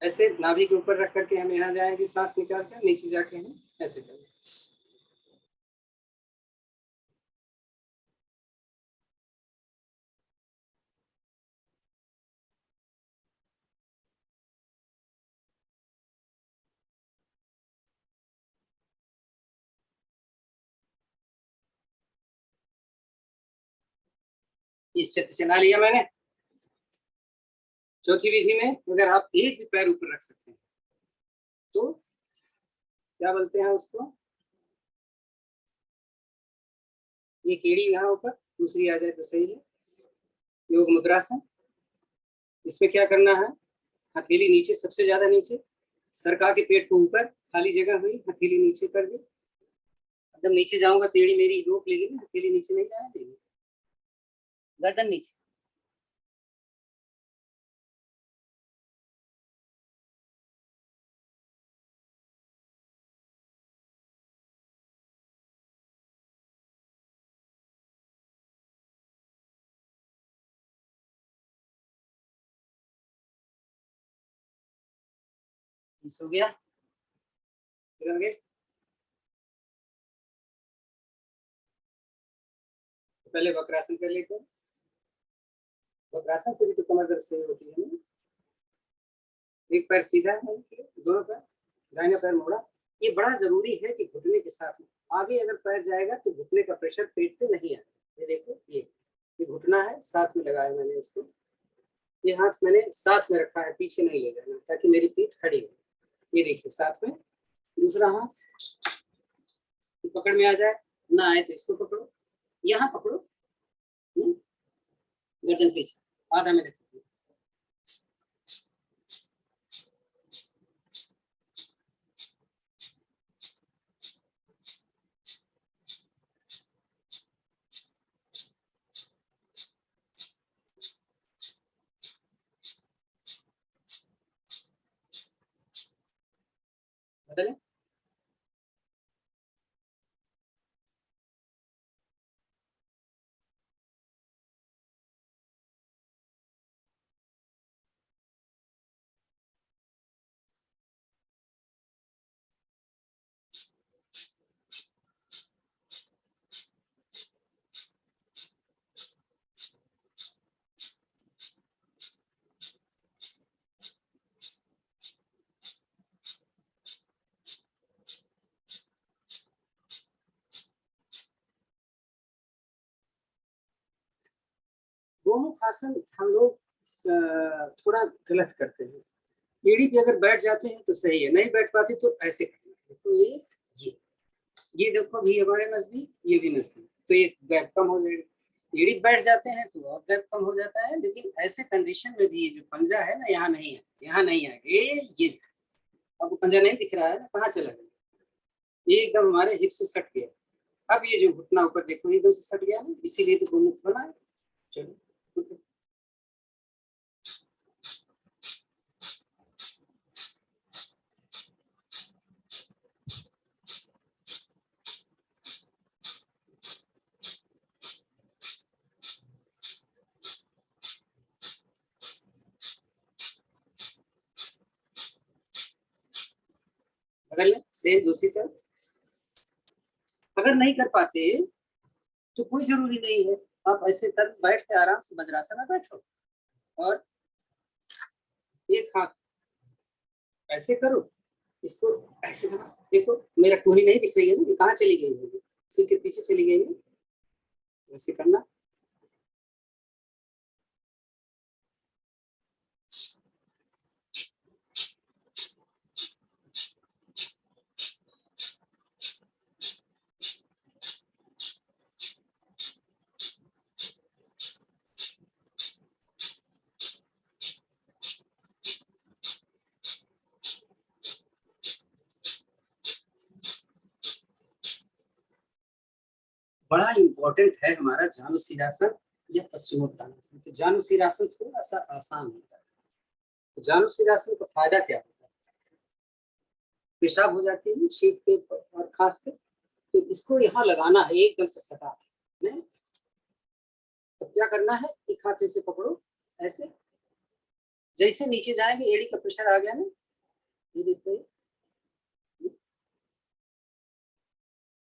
ऐसे नाभि के ऊपर रख करके हम यहाँ जाएंगे, सांस निकाल कर नीचे जाके हम ऐसे करेंगे। इस चित्र चला लिया मैंने। चौथी विधि में अगर आप एक भी पैर ऊपर रख सकते हैं तो क्या बोलते हैं उसको, ये केड़ी यहाँ ऊपर, दूसरी आ जाए तो सही है। योग मुद्रासन। इसमें क्या करना है, हथेली नीचे, सबसे ज्यादा नीचे सरका के पेट को ऊपर, खाली जगह हुई, हथेली नीचे कर दी। एकदम नीचे जाऊंगा तो एड़ी मेरी रोक लेगी ना, हथेली नीचे नहीं जाने देगी, गर्दन नीचे। हो गया। फिर आगे पहले वक्रासन कर लेते हैं। वक्रासन से भी तो कमर दर्द सही होती है ना। एक पैर सीधा है, दोनों पैर, दाहिना पैर मोड़ा। ये बड़ा जरूरी है कि घुटने के साथ में आगे अगर पैर जाएगा तो घुटने का प्रेशर पेट पे नहीं आएगा। ये देखो, ये घुटना है, साथ में लगाया मैंने इसको। ये हाथ मैंने साथ में रखा है, पीछे नहीं ले जाना, ताकि मेरी पीठ खड़ी हो। ये देखिए साथ में। दूसरा हाथ पकड़ में आ जाए, ना आए तो इसको पकड़ो, यहाँ पकड़ो, गर्दन पीछे, आधा मिनट। बदले गोमुख आसन हम लोग थोड़ा गलत करते हैं। एड़ी पे अगर बैठ जाते हैं तो सही है, नहीं बैठ पाते तो ऐसे करना है। तो ये देखो भी हमारे नजदीक, ये भी नजदीक, तो ये गैप कम हो जाएगा। एड़ी बैठ जाते हैं तो और गैप कम हो जाता है। लेकिन ऐसे कंडीशन में भी ये जो पंजा है ना, यहाँ नहीं है, यहाँ नहीं आएगा। ये आपको पंजा नहीं दिख रहा है ना, कहाँ चला गया, ये एकदम हमारे हिप से सट गया। अब ये जो घुटना ऊपर देखो एकदम से सट गया ना, इसीलिए तो गोमुख बना है। चलो बदल लें, सेम दूसरी तरफ। अगर नहीं कर पाते तो कोई जरूरी नहीं है, आप ऐसे कर बैठ के आराम से वज्रासन में बैठो और एक हाथ ऐसे करो, इसको ऐसे करो। देखो मेरा कोहनी नहीं दिख रही है ना, ये कहाँ चली गई होगी, सिर के पीछे चली गई है, वैसे करना। बड़ा इम्पोर्टेंट है हमारा जानुशीरासन या पश्चिमोत्तानासन। तो जानुशीरासन थोड़ा सा आसान होता है। तो जानुशीरासन का फायदा क्या होता है, पेशाब हो जाती है छींकते और खांसते, तो इसको यहाँ लगाना है एकदम से सटा के। तो क्या करना है, एक हाथ से इसे पकड़ो ऐसे, जैसे नीचे जाएंगे एड़ी का प्रेशर आ गया ना, ये देखो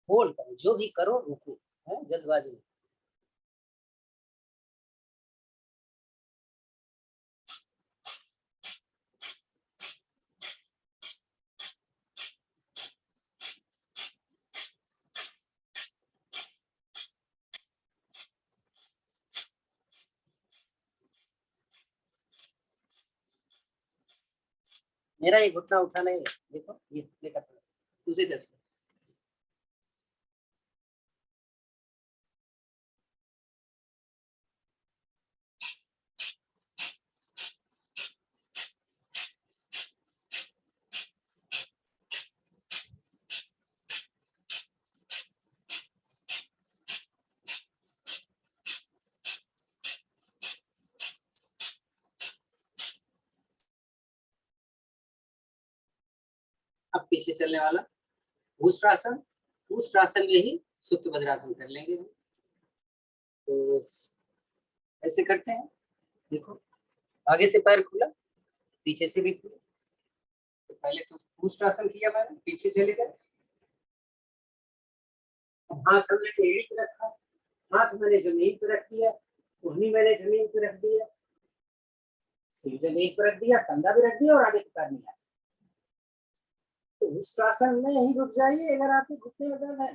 होल्ड करो, जो भी करो रुको, है जल्दबाजी नहीं। मेरा ये घुटना उठा नहीं है, देखो ये लेकर दूसरी तरफ से। अब पीछे चलने वाला भूस्त्रासन, भूस्त्रासन में ही सुप्त वज्रासन कर लेंगे हम। तो ऐसे करते हैं, देखो आगे से पैर खुला, पीछे से भी खुला। तो पहले तो भूस्त्रासन किया मैंने, पीछे चले गए, हाथ हमने एड़ी पे रखा, हाथ मैंने जमीन पे रख दिया, कोहनी मैंने जमीन पे रख दिया, सिर जमीन पे रख दिया, कंधा भी रख दिया और आगे पैर मिला। तो भूस्त्रासन में ही रुक जाइए अगर आपके घुटने में दर्द है,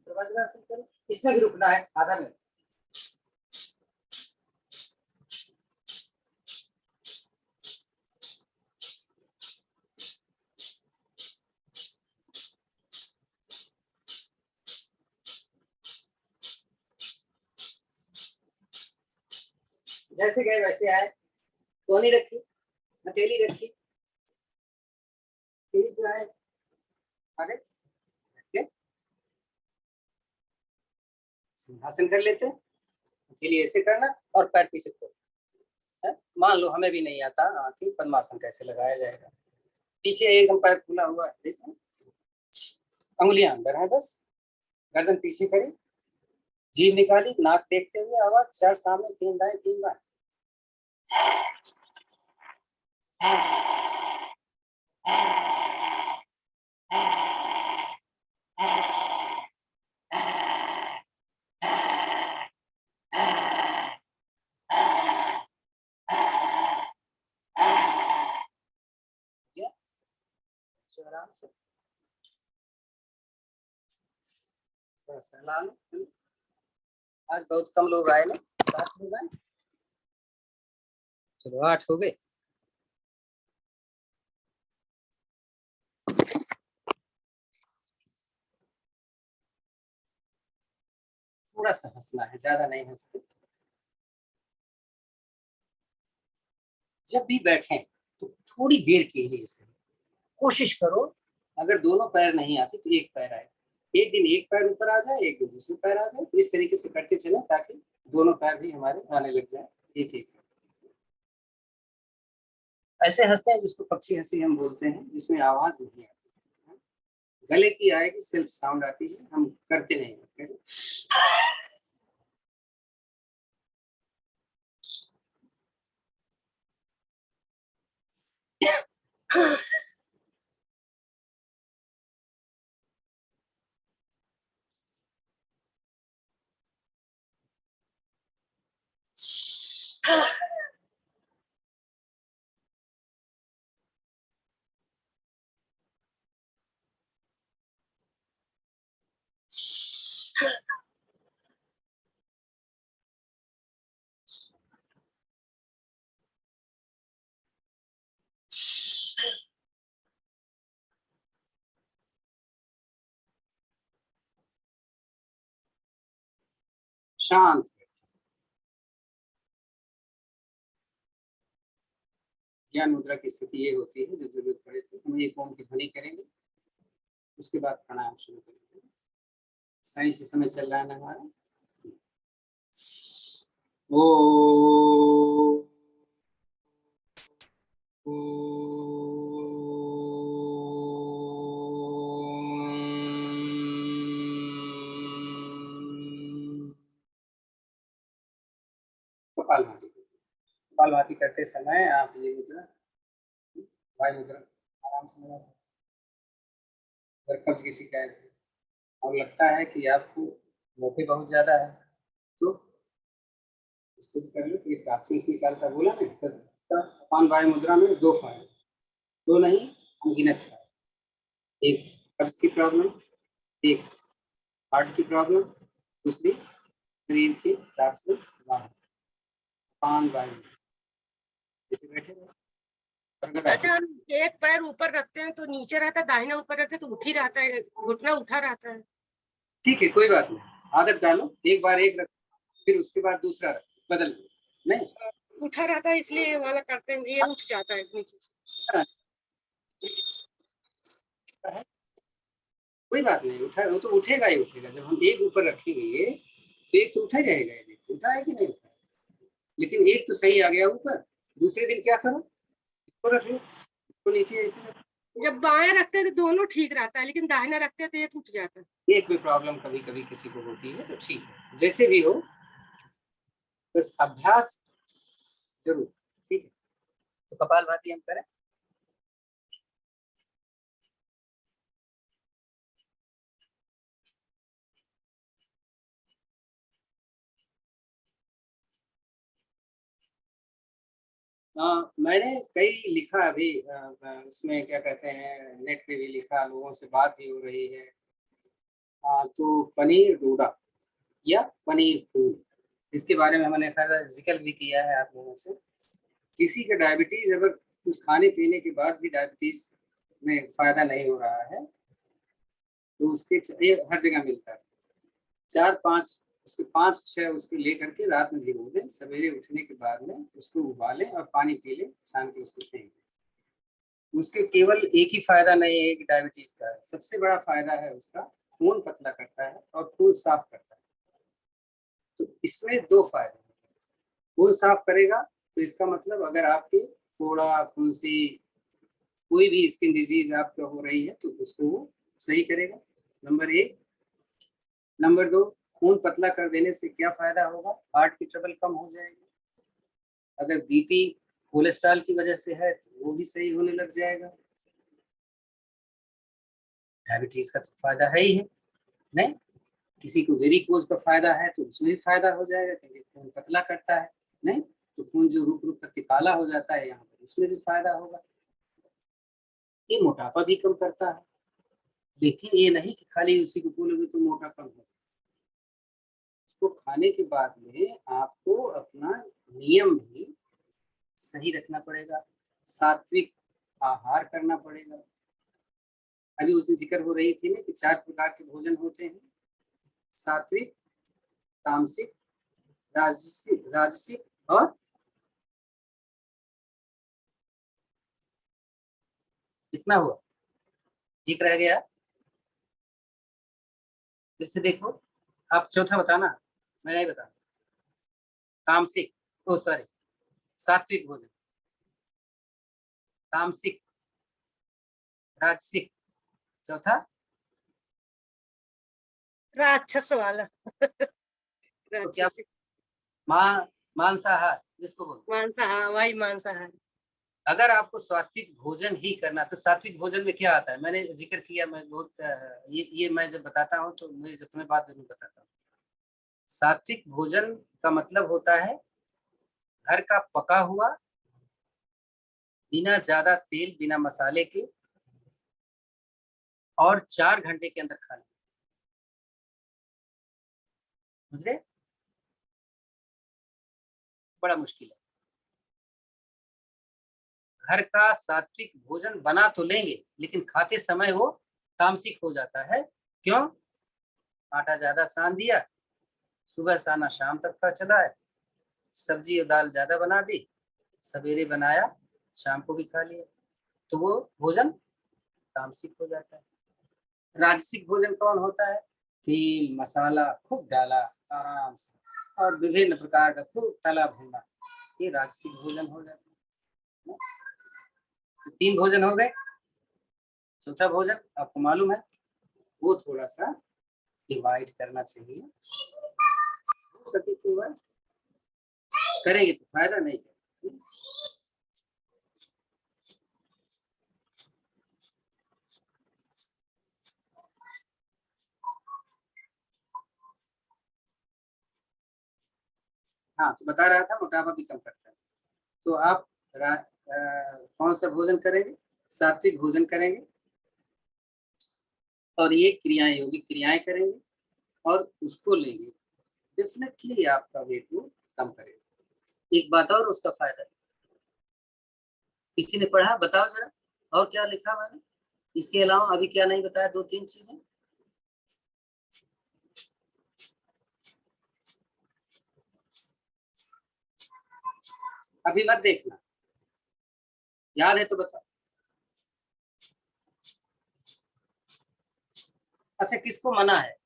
वज्रासन करें, इसमें भी रुकना है आधा मिनट। जैसे गए वैसे आए, कोहनी रखी, हथेली रखी, एड़ी पे आए, आगे सिंहासन कर लेते हैं, हथेली ऐसे करना और पैर पीछे खोल। मान लो हमें भी नहीं आता कि पद्मासन कैसे लगाया जाएगा, पीछे एकदम पैर खुला हुआ है, देखो अंगुलियां अंदर है बस, गर्दन पीछे करी, जीभ निकाली, नाक देखते हुए, आवाज 4 सामने 3 दाएं 3 बाएं। आराम से आज बहुत कम लोग आए ना, 7 लोग आए, चलो 8 हो गए। थोड़ा सा हंसना है, ज्यादा नहीं हंसते। जब भी बैठे तो थोड़ी देर के लिए से कोशिश करो, अगर दोनों पैर नहीं आते तो एक पैर आए, एक दिन एक पैर ऊपर आ जाए, एक दिन दूसरे पैर आ जाए, तो इस तरीके से करते चले ताकि दोनों पैर भी हमारे आने लग जाए एक एक। ऐसे हंसते हैं जिसको पक्षी हंसी हम बोलते हैं, जिसमें आवाज नहीं आती, गले की आएगी सिर्फ साउंड आती है, हम करते नहीं। शांत। ज्ञान मुद्रा की स्थिति ये होती है, जब जरूरत पड़े तो हम एक ओम की ध्वनि करेंगे, उसके बाद प्राणायाम शुरू करेंगे। सही से समय चल रहा है ना हमारा। ओ कपालभाति। कपालभाति करते समय आप ये मुद्रा, वायु मुद्रा आराम से लगा सकते। अगर कब्ज की शिकायत है और लगता है कि आपको मोटे बहुत ज्यादा है तो इसको कर लो। एक ऑक्सीजन निकालता बोला ना, अपान वायु मुद्रा में दो फायदे, दो नहीं अनगिनत फायदे। एक कब्ज की प्रॉब्लम, एक हार्ट की प्रॉब्लम, दूसरी शरीर के टॉक्सिन्स बाहर। अपान वायु जैसे बैठे रहो। अच्छा, हम एक पैर ऊपर रखते हैं तो नीचे रहता है, दाहिना ऊपर रखते हैं तो उठ ही रहता है, घुटना उठा रहता है। ठीक है, कोई बात नहीं, आदत डालो। एक बार एक रख, फिर उसके बाद दूसरा रख, बदल नहीं उठा रहता है इसलिए ये वाला करते हैं, ये उठ जाता है नीचे से। है। कोई बात नहीं, उठा वो तो उठेगा ही उठेगा। जब हम एक ऊपर रखेंगे तो एक तो उठा जाएगा। उठा है कि नहीं उठा, लेकिन एक तो सही आ गया ऊपर। दूसरे दिन क्या करो, इसको रख लो, इसको नीचे ऐसे रख। जब बाएं रखते हैं तो दोनों ठीक रहता है, लेकिन दाहिना रखते हैं तो एक उठ जाता है। एक में प्रॉब्लम कभी कभी किसी को होती है, तो ठीक है, जैसे भी हो बस अभ्यास जरूर। ठीक है, तो कपालभाति हम करें। मैंने कई लिखा अभी, उसमें क्या कहते हैं, नेट पे भी लिखा, लोगों से बात भी हो रही है। तो पनीर डोडा या पनीर फूल, इसके बारे में मैंने खैर जिक्र भी किया है आप लोगों से। किसी का डायबिटीज, अगर कुछ खाने पीने के बाद भी डायबिटीज में फायदा नहीं हो रहा है तो उसके ये हर जगह मिलता है। 4-5 उसके 5-6 उसके लेकर के रात में भिगो दें, सवेरे उठने के बाद में उसको उबालें और पानी पी लें, शाम के उसको फेंक दें। उसके केवल एक ही फायदा नहीं है कि डायबिटीज का है, सबसे बड़ा फायदा है उसका खून पतला करता है और खून साफ करता है। तो इसमें दो फायदे हैं। खून साफ करेगा तो इसका मतलब अगर आपके फोड़ा, फुंसी, कोई भी स्किन डिजीज आपको हो रही है तो उसको वो सही करेगा, नंबर एक। नंबर दो, खून पतला कर देने से क्या फायदा होगा, हार्ट की ट्रबल कम हो जाएगी। अगर बीपी कोलेस्ट्रॉल की वजह से है तो वो भी सही होने लग जाएगा। डायबिटीज का तो फायदा है ही है, नहीं किसी को वेरिकोज का फायदा है तो उसमें भी फायदा हो जाएगा, क्योंकि खून पतला करता है। नहीं तो खून जो रुक रुक करके काला हो जाता है यहाँ पर, उसमें भी फायदा होगा। ये मोटापा भी कम करता है, लेकिन ये नहीं कि खाली उसी को बोलोगे तो मोटा कम हो। इसको खाने के बाद में आपको अपना नियम भी सही रखना पड़ेगा, सात्विक आहार करना पड़ेगा। अभी उसमें जिक्र हो रही थी ना कि 4 प्रकार के भोजन होते हैं, सात्विक, तामसिक, राजसिक और कितना हुआ, एक रह गया, फिर से देखो। आप चौथा बताना, मैं नहीं बता। तामसिक, ओ सॉरी, सात्विक भोजन, तामसिक, राजसिक, चौथा राक्षस वाला। तो क्या, राक्षस मांसाहार जिसको बोलते हैं। मांसाहार, वही मांसाहार। अगर आपको सात्विक भोजन ही करना, तो सात्विक भोजन में क्या आता है, मैंने जिक्र किया। मैं बहुत ये मैं जब बताता हूँ तो मैं अपने बात जरूर बताता हूँ। सात्विक भोजन का मतलब होता है घर का पका हुआ, बिना ज्यादा तेल, बिना मसाले के, और 4 घंटे के अंदर खा लें। समझे? बड़ा मुश्किल है। घर का सात्विक भोजन बना तो लेंगे, लेकिन खाते समय वो तामसिक हो जाता है। क्यों? आटा ज्यादा सान दिया, सुबह साना शाम तक का चला है, सब्जी और दाल ज्यादा बना दी, सवेरे बनाया, शाम को भी खा लिया, तो वो भोजन तामसिक हो जाता है। राजसिक भोजन कौन होता है? तेल मसाला खूब डाला आराम से, और विभिन्न प्रकार का खूब तला भुना, ये राजसिक भोजन हो जाता है। तो 3 भोजन हो गए। चौथा भोजन आपको मालूम है, वो थोड़ा सा डिवाइड करना चाहिए। हो सके केवल करेंगे तो फायदा नहीं है। हाँ, तो बता रहा था मोटापा भी कम करता है। तो आप कौन सा भोजन करेंगे? सात्विक भोजन करेंगे, और ये क्रियाएं, योगिक क्रियाएं करेंगे, और उसको लेंगे, डेफिनेटली आपका वेट वो कम करेगा। एक बात और उसका फायदा है, किसी ने पढ़ा? बताओ जरा, और क्या लिखा मैंने इसके अलावा? अभी क्या नहीं बताया? 2-3 चीजें अभी मत देखना, याद है तो बताओ। अच्छा, किसको मना है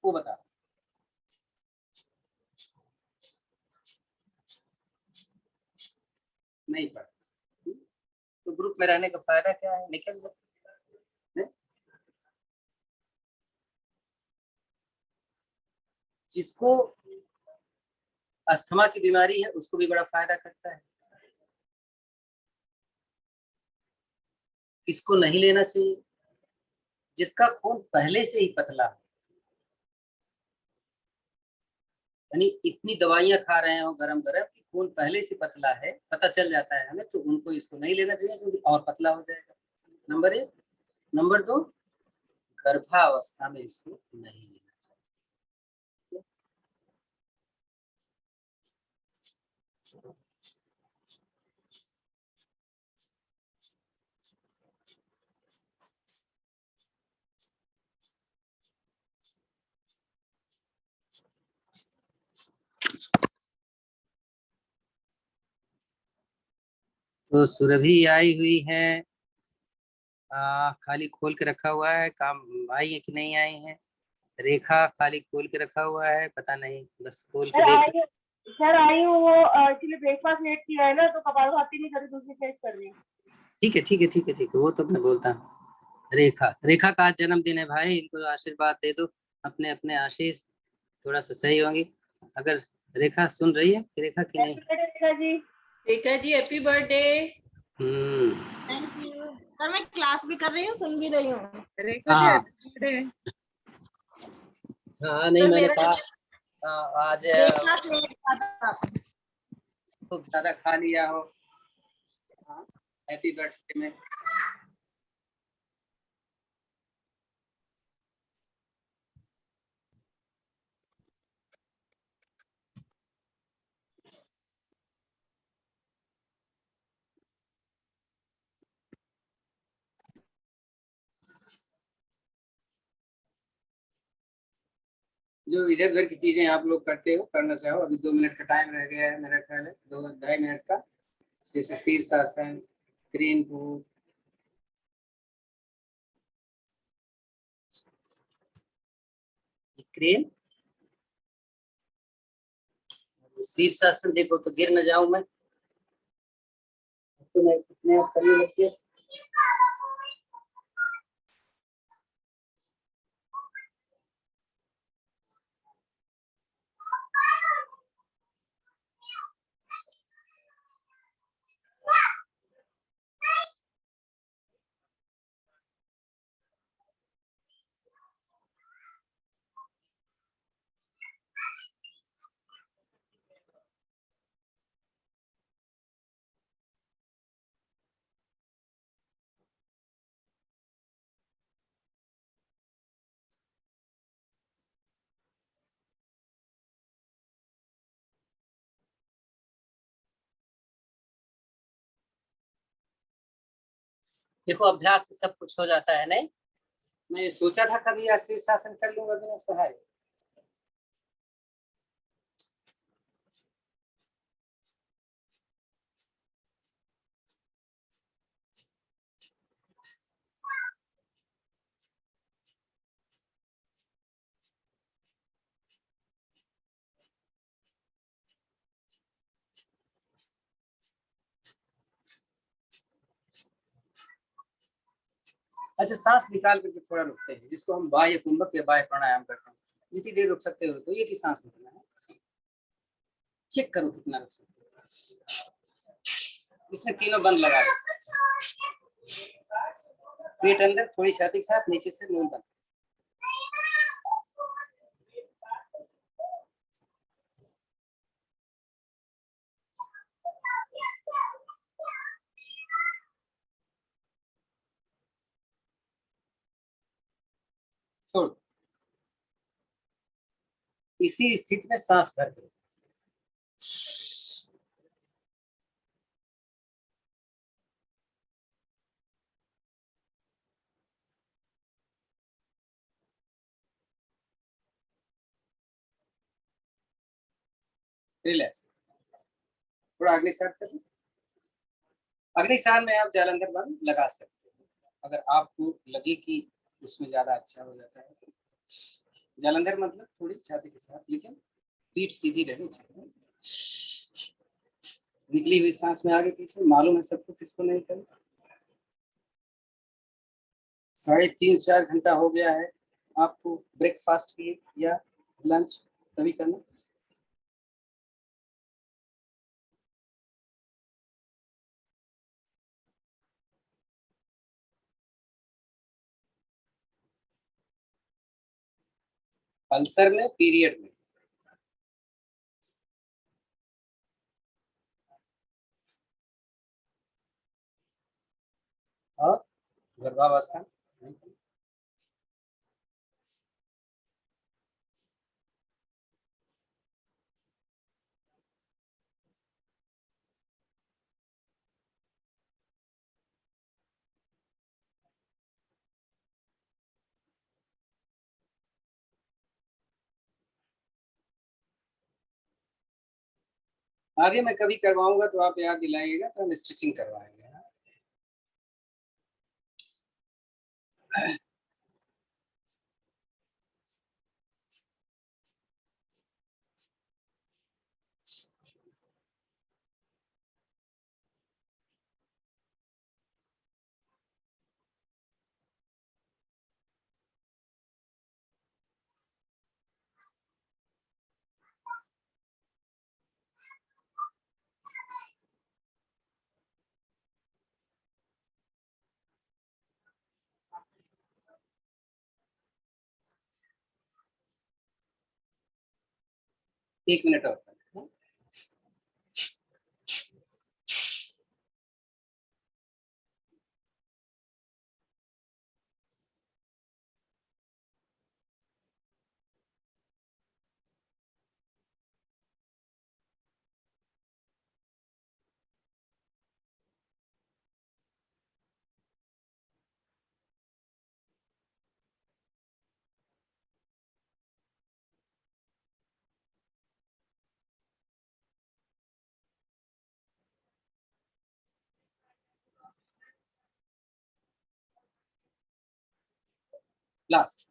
वो बता। नहीं पढ़ा तो ग्रुप में रहने का फायदा क्या है? निकल जाओ। जिसको अस्थमा की बीमारी है उसको भी बड़ा फायदा करता है। किसको नहीं लेना चाहिए? जिसका खून पहले से ही पतला है, यानी इतनी दवाइयां खा रहे हो गरम गरम कि खून पहले से पतला है, पता चल जाता है हमें, तो उनको इसको नहीं लेना चाहिए, क्योंकि और पतला हो जाएगा। नंबर 1। नंबर 2, गर्भावस्था में इसको नहीं लेना चाहिए। तो सुरभि आई हुई है, खाली खोल के रखा हुआ है, काम आई है कि नहीं आई है? रेखा खाली खोल के रखा हुआ है, पता नहीं, बस खोल के सर देख। आई सर आई हूँ, वो एक्चुअली ब्रेकफास्ट लेट किया है ना, तो कपालभाति नहीं करी, दूसरी फेस कर रही हूँ। ठीक है ठीक है ठीक है ठीक है, वो तो मैं बोलता हूँ। रेखा, रेखा का आज जन्मदिन है भाई, इनको आशीर्वाद दे दो, अपने अपने आशीष थोड़ा सा सही होंगी। अगर रेखा सुन रही है, रेखा की नहीं? Happy birthday Rekha ji. Rekha ji happy birthday. हम्म। थैंक यू सर, मैं क्लास भी कर रही हूँ, सुन भी रही हूँ। हाँ हाँ, नहीं सर मैंने मेरा कहा आज ब्रेकफास्ट लेट था। खूब ज्यादा खा लिया हो। हाँ, हैप्पी बर्थडे में। जो इधर उधर की चीजें आप लोग करते हो, करना चाहो, अभी 2 मिनट का टाइम रह गया है मेरा ख्याल है, 2-2.5 मिनट का। जैसे शीर्षासन, क्रेन को, क्रेन, शीर्षासन देखो तो गिर न जाऊं मैं, तो मैं कितने आप करने लगते। देखो अभ्यास से सब कुछ हो जाता है। नहीं, मैं सोचा था कभी आज शीर्षासन कर लूंगा बिना सहारे। अच्छा, सांस निकाल करके थोड़ा रुकते हैं, जिसको हम बाह्य कुंभक या बाह्य प्राणायाम करते हैं। जितनी देर रुक सकते हो रुको, एक ही सांस निकलना है। चेक करो कितना रुक सकते हो। इसमें तीनों बंद लगा दो। पेट अंदर, थोड़ी छाती के साथ, नीचे से मुंह बंद। छोड़। इसी स्थिति में सांस भर करो। रिलैक्स। थोड़ा अग्निसार कर लो। अग्निसार में आप जालंधर बंद लगा सकते हो, अगर आपको लगे कि उसमें ज्यादा अच्छा हो जाता है। जालंधर मतलब थोड़ी छाती के साथ, लेकिन पीठ सीधी रहे। निकली हुई सांस में आगे पीछे मालूम है सबको, किसको नहीं करें। 3.5-4 घंटा हो गया है आपको ब्रेकफास्ट किए या लंच, तभी करना। अल्सर में, पीरियड में, और गर्भावस्था। आगे मैं कभी करवाऊंगा तो आप याद दिलाइएगा, तो हम स्टिचिंग करवाएंगे। एक मिनट और। लास्ट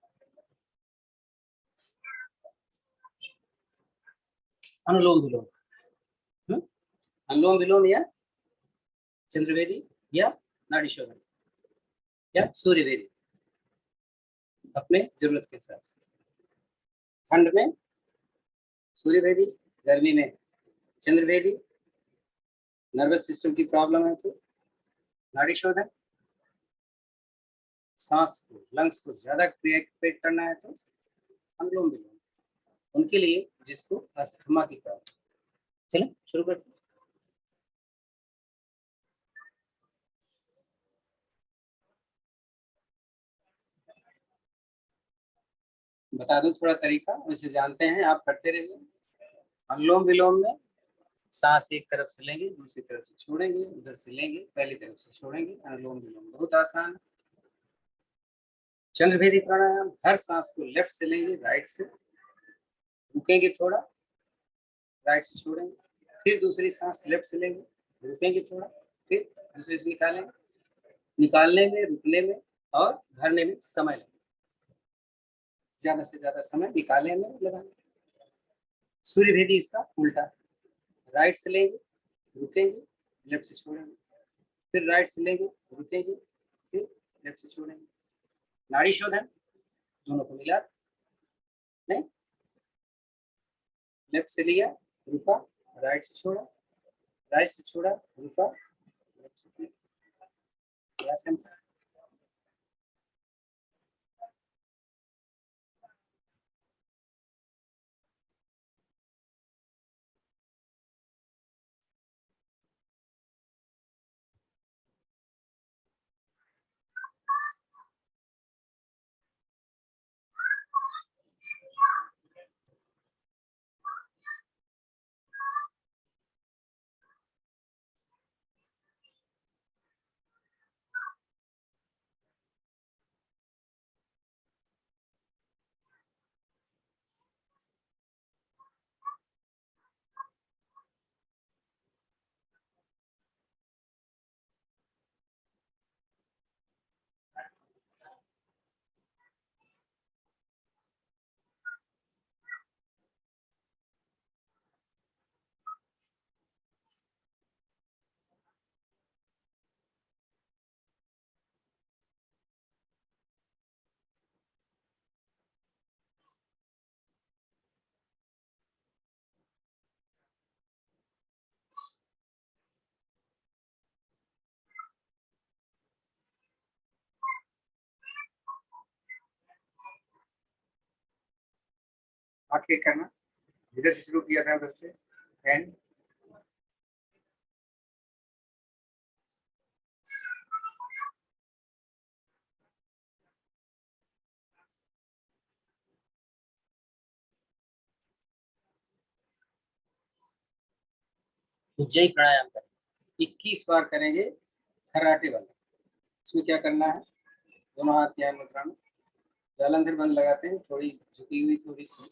अनुलोम विलोम। अनुलोम विलोम या चंद्रवेदी या नाड़ी शोधन या सूर्यवेदी, अपने जरूरत के हिसाब से। ठंड में सूर्यवेदी, गर्मी में चंद्रवेदी। नर्वस सिस्टम की प्रॉब्लम है तो नाड़ी शोधन। सांस को, लंग्स को ज्यादा क्रिएट करना है तो अनुलोम विलोम। उनके लिए जिसको अस्थमा की प्रॉब्लम। चलो शुरू करते हैं। बता दूं थोड़ा तरीका, वैसे जानते हैं आप, करते रहिए। अनुलोम विलोम में सांस एक तरफ से लेंगे, दूसरी तरफ से छोड़ेंगे, उधर से लेंगे, पहली तरफ से छोड़ेंगे। अनुलोम विलोम बहुत आसान है। चंद्रभेदी प्राणायाम, हर सांस को लेफ्ट से लेंगे, राइट से रुकेंगे थोड़ा, राइट से छोड़ेंगे, फिर दूसरी सांस लेफ्ट से लेंगे, रुकेंगे थोड़ा, फिर दूसरी से निकालेंगे। निकालने में, रुकने में और भरने में समय लगेगा। ज्यादा से ज्यादा समय निकालने में लगाना। सूर्य भेदी इसका उल्टा, राइट से लेंगे, रुकेंगे, लेफ्ट से छोड़ेंगे, फिर राइट से लेंगे, रुकेंगे, फिर लेफ्ट से छोड़ेंगे। नाड़ी शोधन दोनों को मिला, नहीं, लेफ्ट से लिया, रुका, राइट से छोड़ा, राइट से छोड़ा, रुका, लेफ्ट से किया, सिंपल। आखिर करना, इधर से शुरू किया था, उधर से एंड। उज्जयी प्राणायाम करेंगे, 21 बार करेंगे खर्राटे वाला। इसमें क्या करना है, दोनों हाथ ध्यान मुद्रा में, जालंधर बंद लगाते हैं, थोड़ी झुकी हुई, थोड़ी सी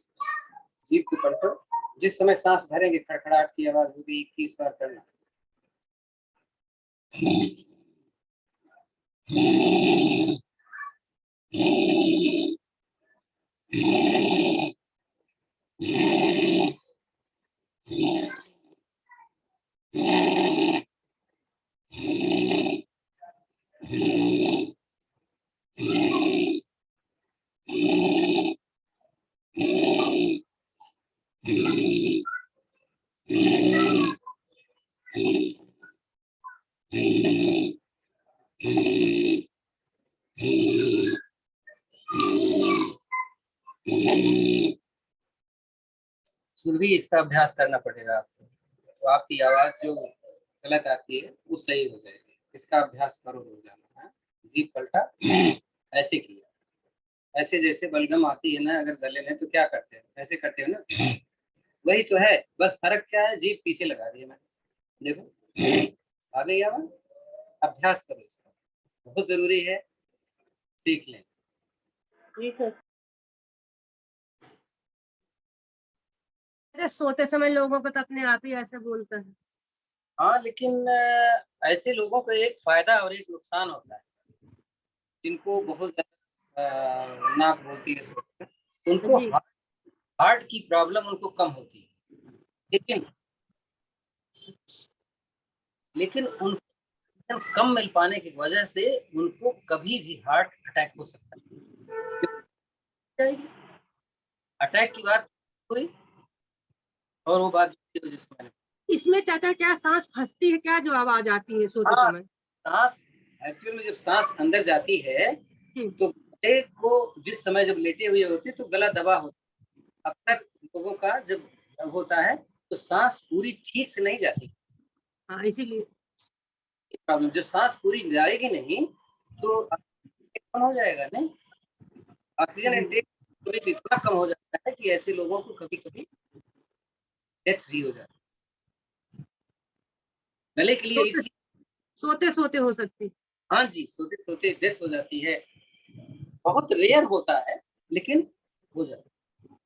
जीभ को पलटो। जिस समय सांस भरेंगे खड़खड़ाहट की आवाज होगी, 21 बार करना। फिर भी इसका अभ्यास करना पड़ेगा आपको, तो आपकी आवाज जो गलत आती है वो सही हो जाएगी। इसका अभ्यास करो रोजाना। हाँ? जीभ पलटा, ऐसे किया, ऐसे जैसे बलगम आती है ना अगर गले में, तो क्या करते हैं, ऐसे करते हो ना, वही तो है। बस फर्क क्या है, जीभ पीछे लगा दी है मैंने, देखो आ गई आवाज। अभ्यास करो इसका, बहुत जरूरी है, सीख लें। जी सर। अरे सोते समय लोगों को तो अपने आप ही ऐसे बोलता है। हाँ, लेकिन ऐसे लोगों को एक फायदा और एक नुकसान होता है। जिनको बहुत नाक होती है, उनको जी। हार्ट की प्रॉब्लम उनको कम होती है, लेकिन उनको ऑक्सीजन कम मिल पाने की वजह से उनको कभी भी हार्ट अटैक हो सकता है। अटैक की बात हुई और वो बात जिसको मैंने, इसमें चाचा क्या सांस फंसती है क्या, जो आवाज आती है सोते हाँ, समय? सांस एक्चुअल में जब सांस अंदर जाती है तो गले को जिस समय जब लेटे हुए होते तो गला दबा होता है। अक्सर लोगों का जब होता है तो सांस पूरी ठीक से नहीं जाती। हाँ, इसीलिए प्रॉब्लम, जब सांस पूरी जाएगी नहीं तो कम हो जाएगा, नहीं, ऑक्सीजन इंटेक तो इतना कम हो जाता है कि ऐसे लोगों को कभी कभी डेथ भी हो जाती है। गले के लिए इसलिए, सोते सोते हो सकती। हाँ जी, सोते सोते डेथ हो जाती है, बहुत रेयर होता है लेकिन हो जाता है।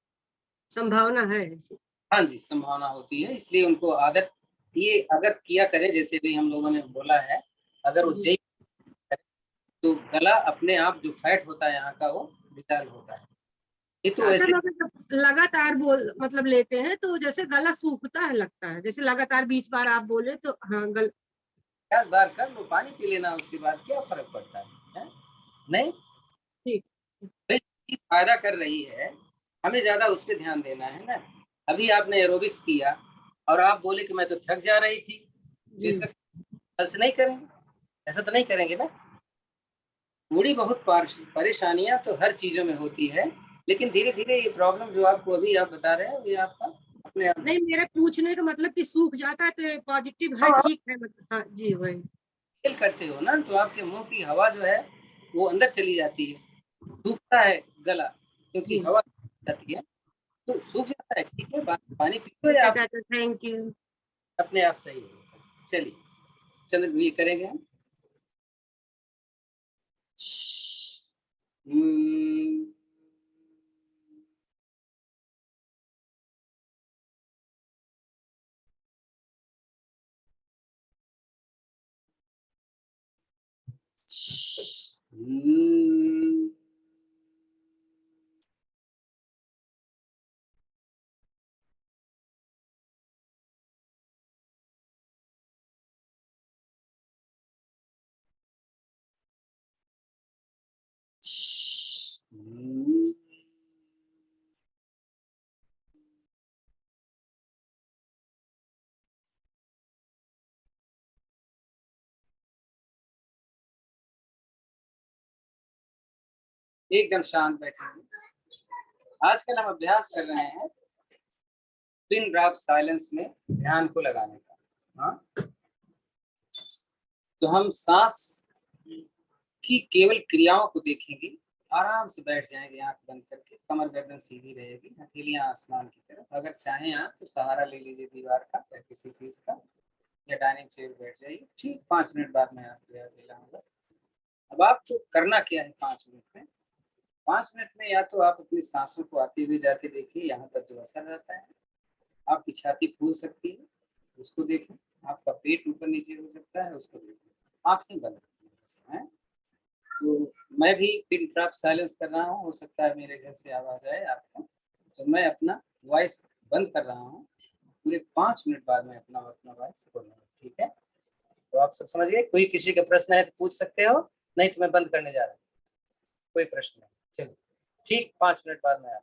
संभावना है ऐसी। हाँ जी, संभावना होती है, इसलिए उनको आदत ये अगर किया करें, जैसे भी हम लोगों ने बोला है, अगर वो जी। तो गला अपने आप जो फैट होता है यहाँ का वो डिसॉल्व होता है। ये तो अच्छा, ऐसे मगर जब लगातार बोल मतलब लेते हैं तो जैसे गला सूखता है लगता है, जैसे लगातार 20 बार आप बोले तो हाँ 50 बार कर लो, पानी पी लेना, उसके बाद क्या फ़र्क पड़ता है? हैं? नहीं, ठीक। भाई चीज़ फ़ायदा कर रही है, हमें ज़्यादा उस पे ध्यान देना है ना। अभी आपने एरोबिक्स किया और आप बोले कि मैं तो थक जा रही थी, तो जी। इसका कल से नहीं करेंगे, ऐसा तो नहीं करेंगे ना। थोड़ी बहुत परेशानियाँ तो हर चीज़ों में होती है, लेकिन धीरे-धीरे ये प्रॉब्लम जो आपको अभी आप बता रहे हैं, ये आपका अपने आप नहीं, मेरे पूछने का मतलब कि सूख जाता है तो पॉजिटिव है, हाँ, ठीक है मतलब, हाँ जी वही। फील करते हो ना, तो आपके मुँह की हवा जो है, वो अंदर चली जाती है। सूखता है गला, क्योंकि जी हवा जाती है, तो सूख जाता है, ठीक है, पानी पी लो ठीक या है आप चाचा, थैंक यू। अपने आप सही हो। चलिए, चंद्र ये करेंगे हम। हम्म, हम्म, हम्म, एकदम शांत बैठेंगे। आजकल हम अभ्यास कर रहे हैं पिन ड्रॉप साइलेंस में ध्यान को लगाने का। हाँ, तो हम सांस की केवल क्रियाओं को देखेंगे, आराम से बैठ जाएंगे आंख बंद करके, कमर गर्दन सीधी रहेगी, हथेलियां आसमान की तरफ। अगर चाहें आप तो सहारा ले लीजिए दीवार का या किसी चीज का, या डाइनिंग चेयर बैठ जाइए। ठीक 5 मिनट बाद मैं आपको याद दिलाऊंगा। अब आपको करना क्या है 5 मिनट में? 5 मिनट में या तो आप अपनी सांसों को आते हुए जाके देखिए, यहाँ तक जो असर रहता है। आपकी छाती फूल सकती है, उसको देखें। आपका पेट ऊपर नीचे हो सकता है, उसको देखें। आंखें बंद रखिए। तो मैं भी पिन ड्रॉप साइलेंस कर रहा हूँ, हो सकता है मेरे घर से आवाज आए आपको, तो मैं अपना वॉइस बंद कर रहा हूँ। पूरे 5 मिनट बाद मैं अपना अपना वॉइस खोलूंगा, ठीक है? तो आप सब समझ गए? कोई किसी का प्रश्न है तो पूछ सकते हो, नहीं तो मैं बंद करने जा रहा हूँ। कोई प्रश्न नहीं, चलिए ठीक 5 मिनट बाद मैं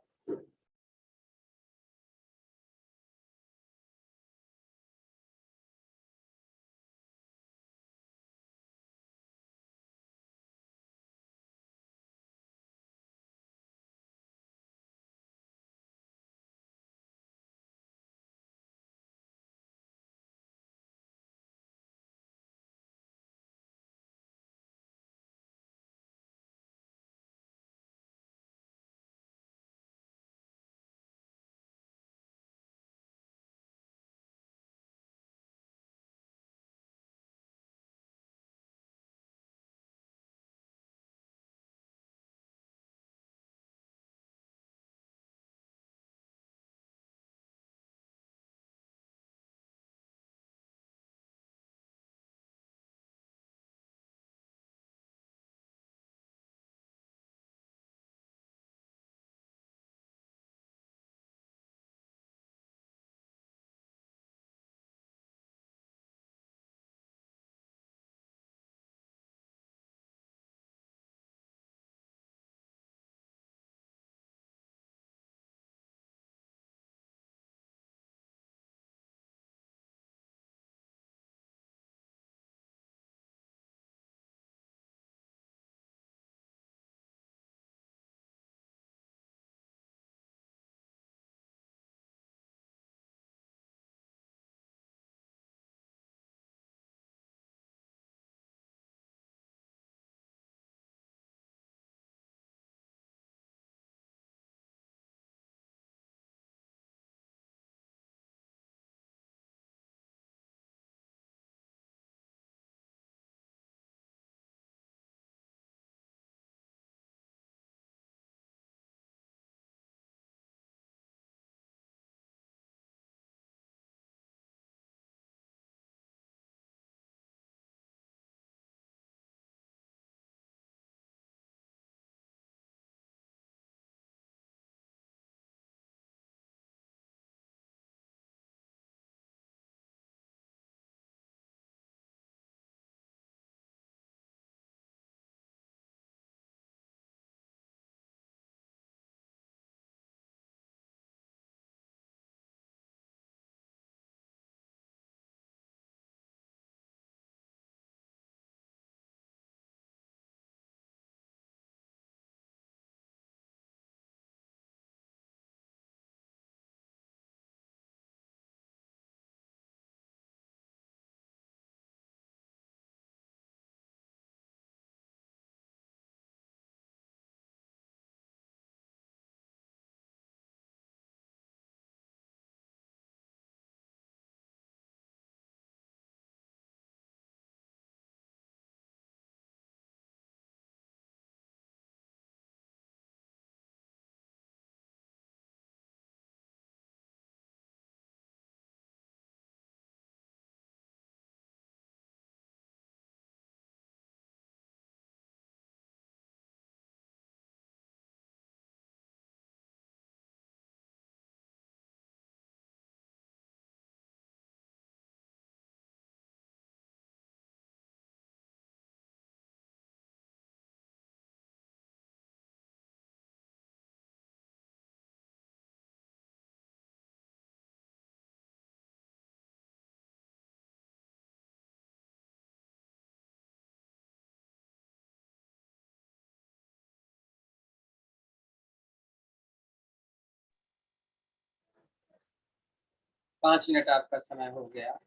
5 मिनट आपका समय हो गया।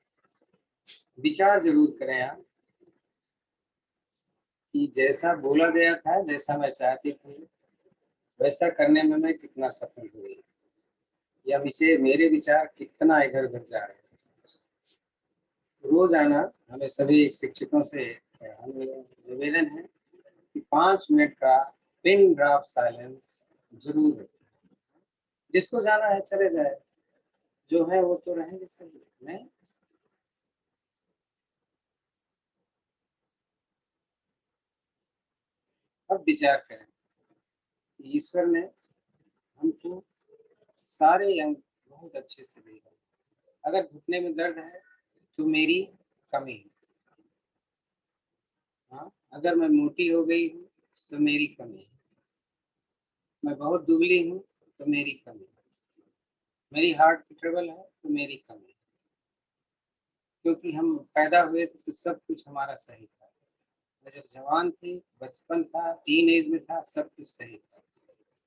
विचार जरूर करें आप कि जैसा बोला गया था, जैसा मैं चाहती थी, वैसा करने में मैं कितना सफल हुई, या मेरे विचार कितना इधर उधर जा रहे हैं। रोजाना हमें सभी शिक्षकों से हमें निवेदन है कि 5 मिनट का पिन ड्रॉप साइलेंस जरूर रखें। जिसको जाना है चले जाए, जो है वो तो रहेंगे सही, नहीं? अब विचार करें, ईश्वर ने हमको सारे अंग बहुत अच्छे से दिए हैं। अगर घुटने में दर्द है तो मेरी कमी है। हाँ, अगर मैं मोटी हो गई हूँ तो मेरी कमी है। मैं बहुत दुबली हूँ तो मेरी कमी है। मेरी हार्ट की ट्रबल है तो मेरी कमी है। क्योंकि हम पैदा हुए थे तो सब कुछ हमारा सही था। मैं जब जवान थी, बचपन था, टीन एज में था, सब कुछ सही था।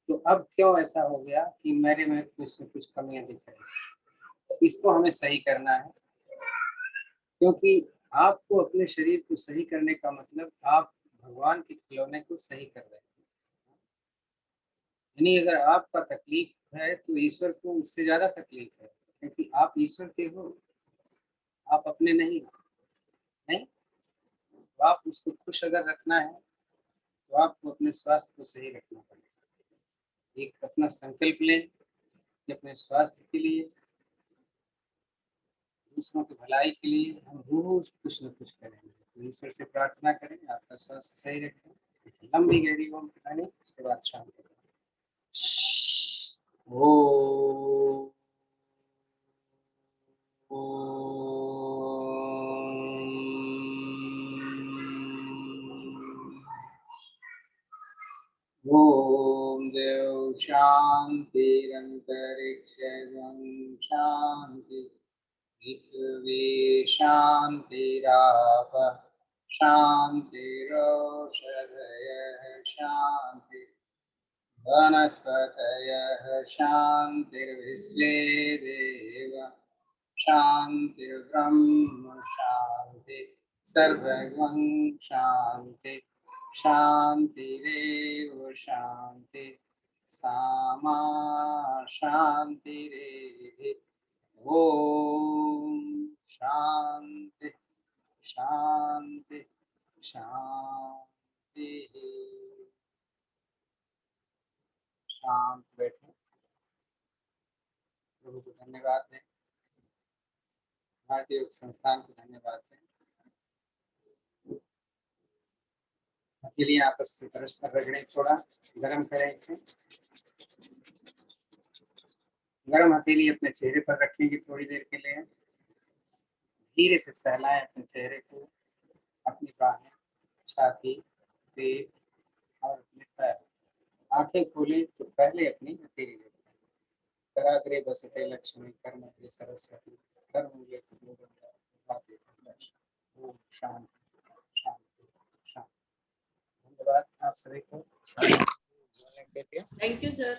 तो अब क्यों ऐसा हो गया कि मेरे में कुछ न कुछ कमियां दिख रही? इसको हमें सही करना है। क्योंकि आपको अपने शरीर को सही करने का मतलब आप भगवान के खिलौने को सही कर रहे हैं। यानी अगर आपका तकलीफ है तो ईश्वर को उससे ज्यादा तकलीफ है, क्योंकि आप ईश्वर के हो, आप अपने नहीं। नहीं, तो आप उसको खुश अगर रखना है तो आपको अपने स्वास्थ्य को सही रखना पड़ेगा। एक अपना संकल्प लें कि अपने स्वास्थ्य के लिए, दूसरों की भलाई के लिए हम रोज कुछ न कुछ करेंगे। तो ईश्वर से प्रार्थना करें आपका स्वास्थ्य सही रखें। एक लंबी गहरी ओम लगाने, उसके बाद शांत करें। ओ ओम देव शांतिरंतरिक्षं शांति, पृथ्वी शांतिराप शांतिरोषधयः शांति, वनस्पतयः शांतिर्विश्वे देव शांतिर्ब्रह्म शांति, सर्वं शांति शांतिरेव शांति, सामा शांतिरेधि। ओम शांति शांति शांति। शांत बैठे, प्रभु को धन्यवाद दें, भारतीय योग संस्थान को धन्यवाद दें। अकेले आपस में परस्पर रगड़ें, थोड़ा गर्म करें इसे। गर्म हथेली अपने चेहरे पर रखेंगे थोड़ी देर के लिए। धीरे से सहलाएं अपने चेहरे को, अपनी बाहें, छाती, पेट और अपने पैर। आंखें खोलें तो पहले अपनी हथेली देखें। कराग्रे बसते लक्ष्मी, कर्मग्रे सरस्वती, कर्मूले ओम शांति शांति शांति। धन्यवाद आप सभी को। Thank you, sir.